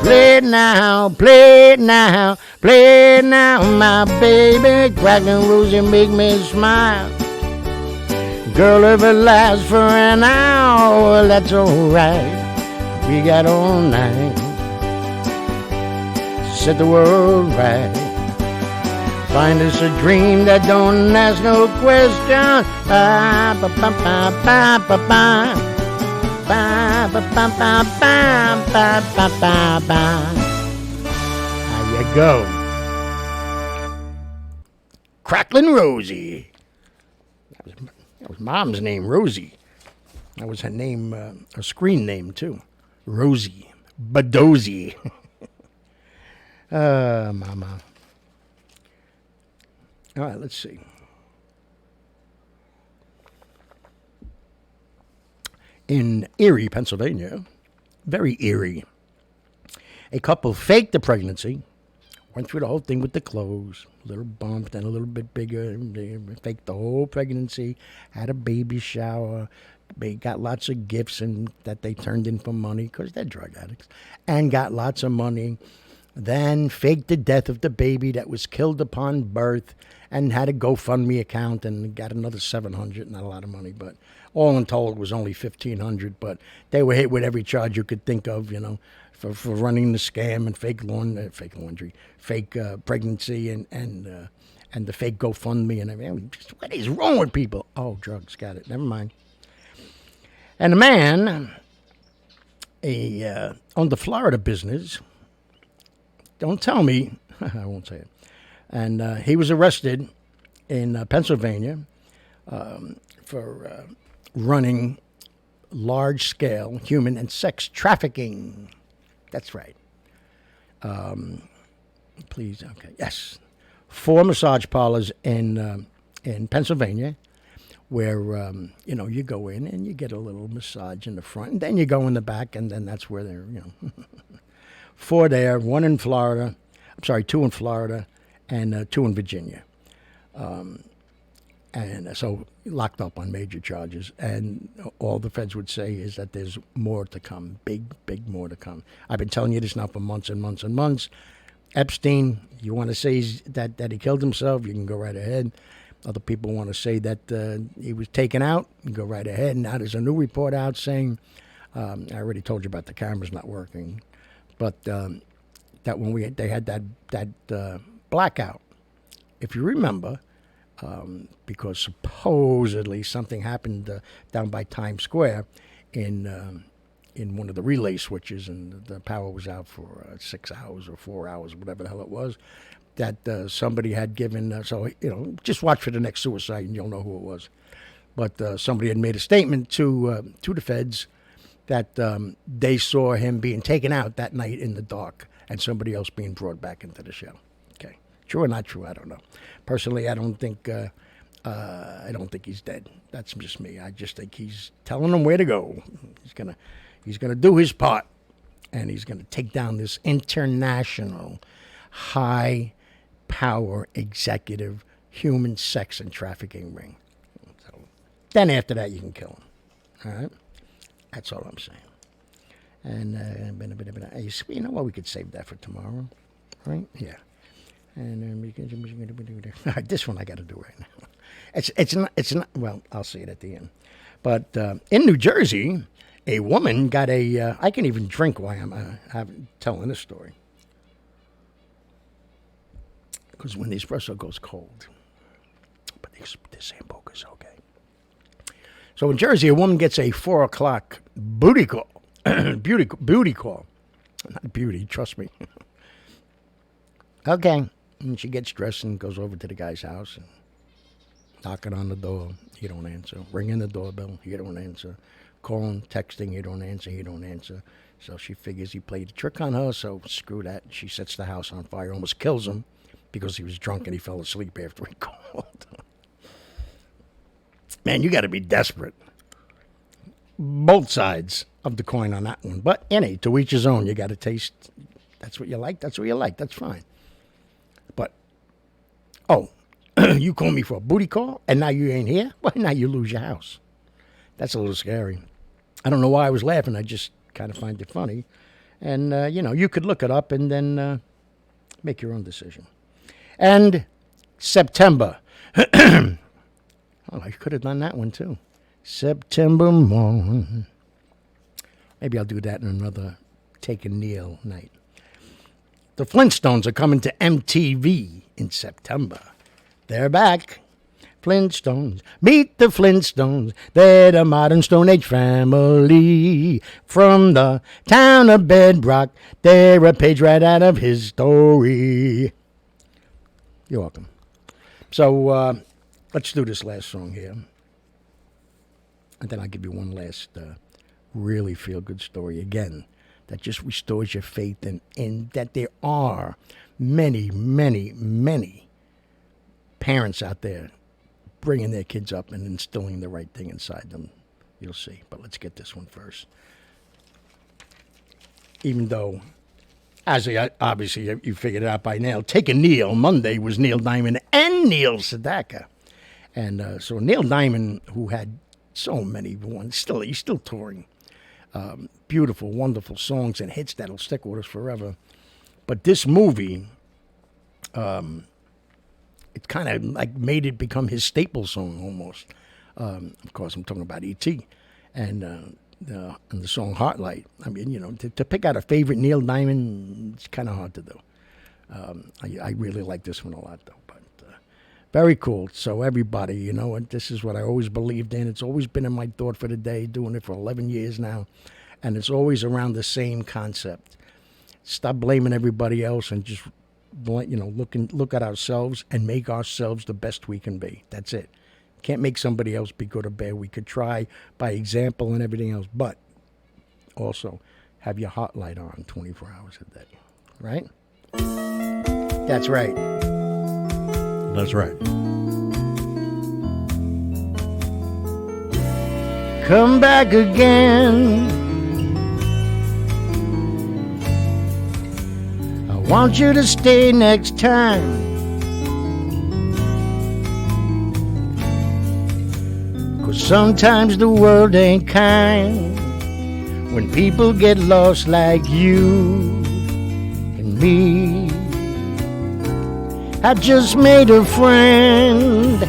Play it now, play it now, play it now, my baby. Crackling rose, you make me smile. Girl, if it lasts for an hour, that's alright. We got all night. Set the world right. Find us a dream that don't ask no question. Ba ba ba ba ba ba ba ba ba ba ba ba ba ba ba. There you go. Cracklin' Rosie. That was Mom's name, Rosie. That was her name, her screen name too, Rosie Badozy. Mama. All right, let's see. In Erie, Pennsylvania, very eerie, a couple faked the pregnancy, went through the whole thing with the clothes, a little bump, then a little bit bigger. They faked the whole pregnancy, had a baby shower, they got lots of gifts and that they turned in for money because they're drug addicts, and got lots of money. Then faked the death of the baby that was killed upon birth and had a GoFundMe account and got another $700, not a lot of money, but all in told was only $1,500. But they were hit with every charge you could think of, you know, for running the scam and fake laundry, fake pregnancy and the fake GoFundMe and everything. What is wrong with people? Oh, drugs, got it. Never mind. And a man, owned the Florida business. Don't tell me, I won't say it. And he was arrested in Pennsylvania for running large-scale human and sex trafficking. That's right. Please, okay, yes. 4 massage parlors in Pennsylvania where, you go in and you get a little massage in the front, and then you go in the back, and then that's where they're, 4 there, 2 in Florida, and 2 in Virginia. And so locked up on major charges. And all the feds would say is that there's more to come, big more to come. I've been telling you this now for months and months and months. Epstein, you want to say that he killed himself, you can go right ahead. Other people want to say that he was taken out, you go right ahead. Now there's a new report out saying, I already told you about the cameras not working, but that when they had that blackout, if you remember, because supposedly something happened down by Times Square in one of the relay switches, and the power was out for 6 hours or 4 hours, whatever the hell it was, that somebody had given, just watch for the next suicide and you'll know who it was. But somebody had made a statement to the feds that they saw him being taken out that night in the dark and somebody else being brought back into the show. Okay, true or not true, I don't know. Personally, I don't think he's dead. That's just me. I just think he's telling them where to go. He's gonna do his part, and he's gonna take down this international high power executive human sex and trafficking ring. So then after that, you can kill him. All right. That's all I'm saying. And you know what? We could save that for tomorrow, right? Yeah. And this one I got to do right now. It's not. Well, I'll say it at the end. But in New Jersey, A woman got a, I can even drink while I'm telling this story. Because when the espresso goes cold, but the Sambuca's okay. So in Jersey, a woman gets a 4 o'clock booty call. Booty call. Not beauty, trust me. Okay. And she gets dressed and goes over to the guy's house and knocking on the door. He don't answer. Ringing the doorbell. He don't answer. Calling, texting. He don't answer. He don't answer. So she figures he played a trick on her, so screw that. She sets the house on fire, almost kills him because he was drunk and he fell asleep after he called. Man, you got to be desperate. Both sides of the coin on that one. But to each his own. You got to taste. That's what you like. That's what you like. That's fine. But, you call me for a booty call and now you ain't here? Well, now you lose your house. That's a little scary. I don't know why I was laughing. I just kind of find it funny. And, you could look it up and then make your own decision. And September. I could have done that one too. September morning. Maybe I'll do that in another Take a Kneel night. The Flintstones are coming to MTV in September. They're back. Flintstones. Meet the Flintstones. They're the modern Stone Age family. From the town of Bedrock, they're a page right out of history. You're welcome. So, let's do this last song here. And then I'll give you one last really feel-good story again that just restores your faith in that there are many, many, many parents out there bringing their kids up and instilling the right thing inside them. You'll see. But let's get this one first. Even though, obviously you figured it out by now, Take a Kneel Monday was Neil Diamond and Neil Sedaka. And so Neil Diamond, who had so many ones, he's still touring. Beautiful, wonderful songs and hits that'll stick with us forever. But this movie, it kind of like made it become his staple song almost. Of course, I'm talking about E.T. And the song Heartlight. I mean, to pick out a favorite Neil Diamond, it's kind of hard to do. I really like this one a lot, though. But very cool. So everybody, and this is what I always believed in. It's always been in my thought for the day, doing it for 11 years now. And it's always around the same concept. Stop blaming everybody else and just, look at ourselves and make ourselves the best we can be. That's it. Can't make somebody else be good or bad. We could try by example and everything else, but also have your heart light on 24 hours a day. Right? That's right. That's right. Come back again. I want you to stay next time. 'Cause sometimes the world ain't kind when people get lost like you and me. I just made a friend.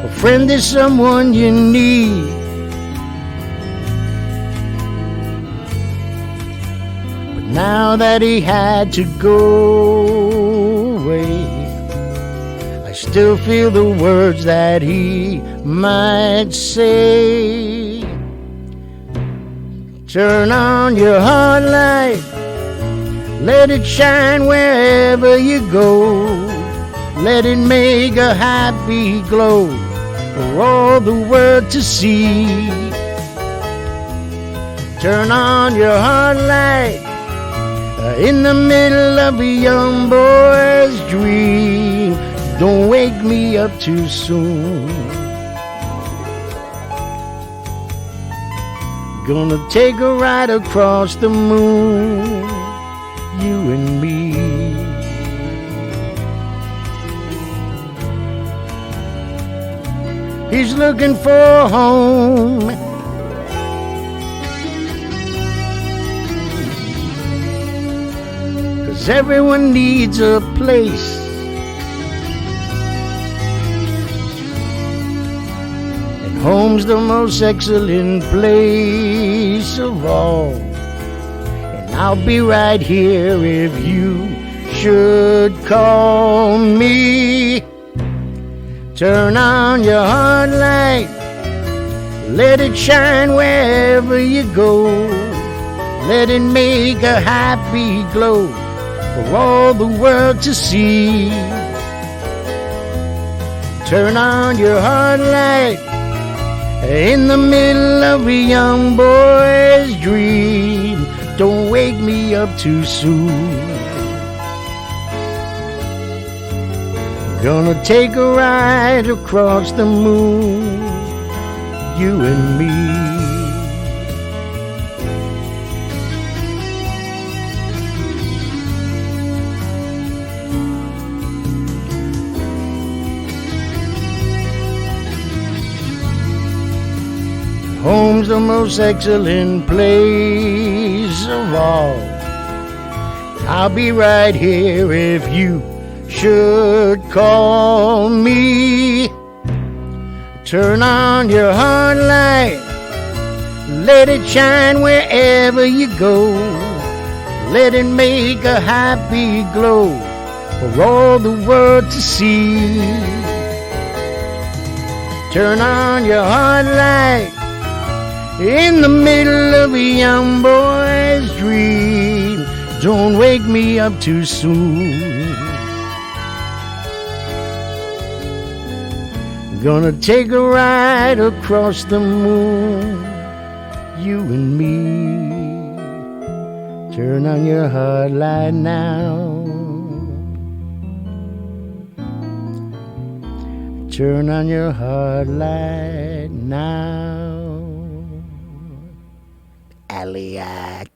A friend is someone you need. But now that he had to go away, I still feel the words that he might say. Turn on your heart light. Let it shine wherever you go. Let it make a happy glow for all the world to see. Turn on your heart light in the middle of a young boy's dream. Don't wake me up too soon. Gonna take a ride across the moon. You and me. He's looking for a home. 'Cause everyone needs a place. And home Home's the most excellent place of all, and I'll be right here if you should call me. Turn on your heart light, let it shine wherever you go. Let it make a happy glow for all the world to see. Turn on your heart light in the middle of a young boy's dream. Don't wake me up too soon. Gonna take a ride across the moon, you and me. Home's the most excellent place of all. I'll be right here if you should call me. Turn on your heart light, let it shine wherever you go. Let it make a happy glow for all the world to see. Turn on your heart light in the middle of a young boy's dream. Don't wake me up too soon. Gonna take a ride across the moon, you and me. Turn on your heart light now. Turn on your heart light now. Elliot,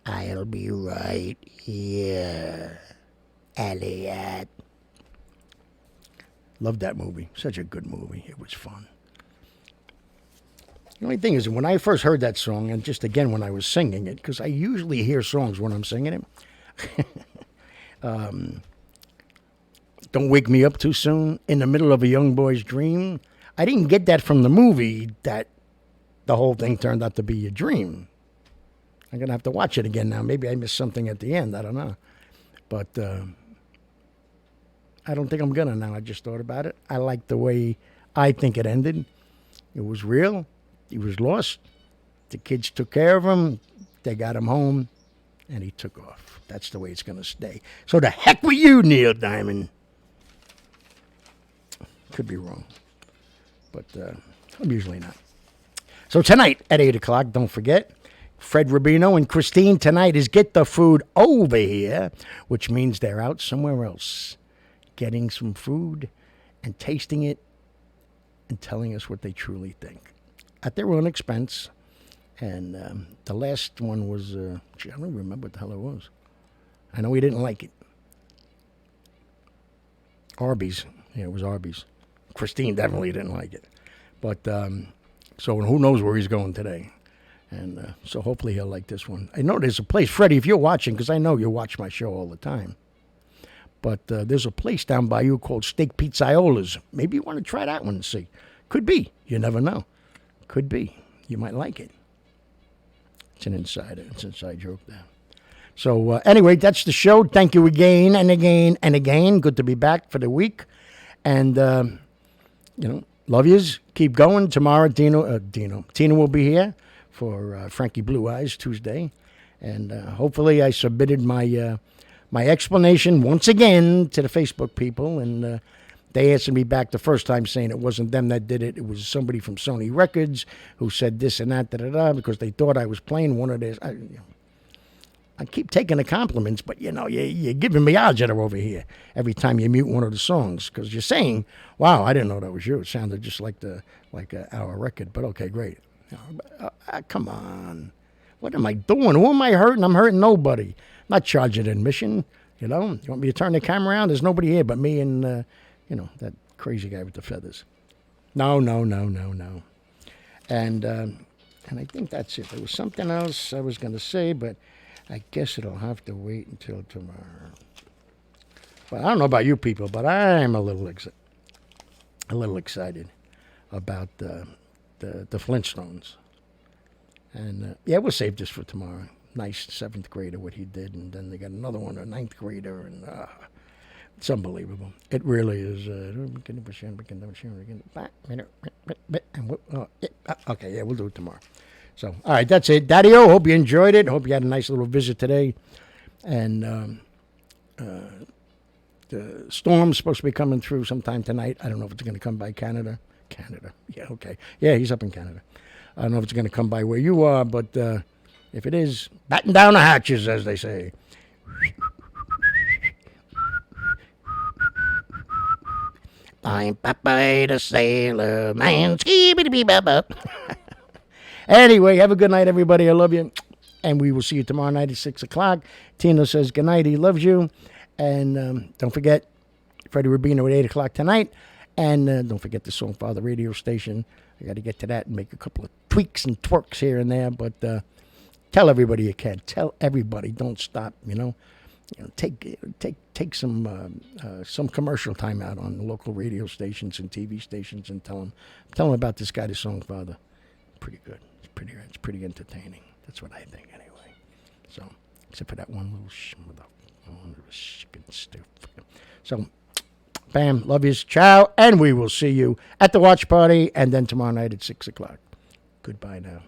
I'll be right here. Elliot. Loved that movie. Such a good movie. It was fun. The only thing is, when I first heard that song, and just again when I was singing it, because I usually hear songs when I'm singing it. Don't Wake Me Up Too Soon, In the Middle of a Young Boy's Dream. I didn't get that from the movie, that the whole thing turned out to be a dream. I'm going to have to watch it again now. Maybe I missed something at the end. I don't know. But I don't think I'm going to now. I just thought about it. I like the way I think it ended. It was real. He was lost. The kids took care of him. They got him home. And he took off. That's the way it's going to stay. So the heck with you, Neil Diamond. Could be wrong. But I'm usually not. So tonight at 8 o'clock, don't forget, Fred Rubino and Christine tonight is Get the Food Over Here, which means they're out somewhere else, getting some food and tasting it and telling us what they truly think at their own expense. And the last one was, I don't remember what the hell it was. I know he didn't like it. Arby's. Yeah, it was Arby's. Christine definitely didn't like it. But, so who knows where he's going today. And so hopefully he'll like this one. I know there's a place, Freddie, if you're watching, because I know you watch my show all the time. But there's a place down by you called Steak Pizzaiola's. Maybe you want to try that one and see. Could be. You never know. Could be. You might like it. It's an insider. It's an inside joke there. So anyway, that's the show. Thank you again and again and again. Good to be back for the week. And, love yous. Keep going. Tomorrow, Tina will be here for Frankie Blue Eyes Tuesday. And hopefully I submitted my my explanation once again to the Facebook people. And they answered me back the first time saying it wasn't them that did it. It was somebody from Sony Records who said this and that, because they thought I was playing one of theirs. I keep taking the compliments, but, you're giving me algebra over here every time you mute one of the songs, because you're saying, wow, I didn't know that was you. It sounded just like our record, but okay, great. Come on. What am I doing? Who am I hurting? I'm hurting nobody. I'm not charging admission, You want me to turn the camera around? There's nobody here but me and, that crazy guy with the feathers. No. And I think that's it. There was something else I was going to say, but I guess it'll have to wait until tomorrow. But I don't know about you people, but I'm a little excited. about the Flintstones. And yeah, we'll save this for tomorrow. Nice 7th grader, what he did. And then they got another one, a 9th grader. And it's unbelievable. It really is. Okay, yeah, we'll do it tomorrow. So, all right, that's it. Daddy-O, hope you enjoyed it. Hope you had a nice little visit today. And the storm's supposed to be coming through sometime tonight. I don't know if it's going to come by Canada. Canada. Yeah, okay. Yeah, he's up in Canada. I don't know if it's going to come by where you are, but if it is, batten down the hatches, as they say. I'm Popeye the Sailor Man. Anyway, have a good night, everybody. I love you. And we will see you tomorrow night at 6 o'clock. Tina says good night. He loves you. And don't forget, Freddie Rubino at 8 o'clock tonight. And don't forget the Songfather radio station. I got to get to that and make a couple of tweaks and twerks here and there. But tell everybody you can. Tell everybody. Don't stop, take some commercial time out on the local radio stations and TV stations and tell them about this guy, the Songfather. Pretty good. It's pretty entertaining. That's what I think, anyway. So, except for that one little stuff. So, bam, love yous, ciao, and we will see you at the watch party and then tomorrow night at 6 o'clock. Goodbye now.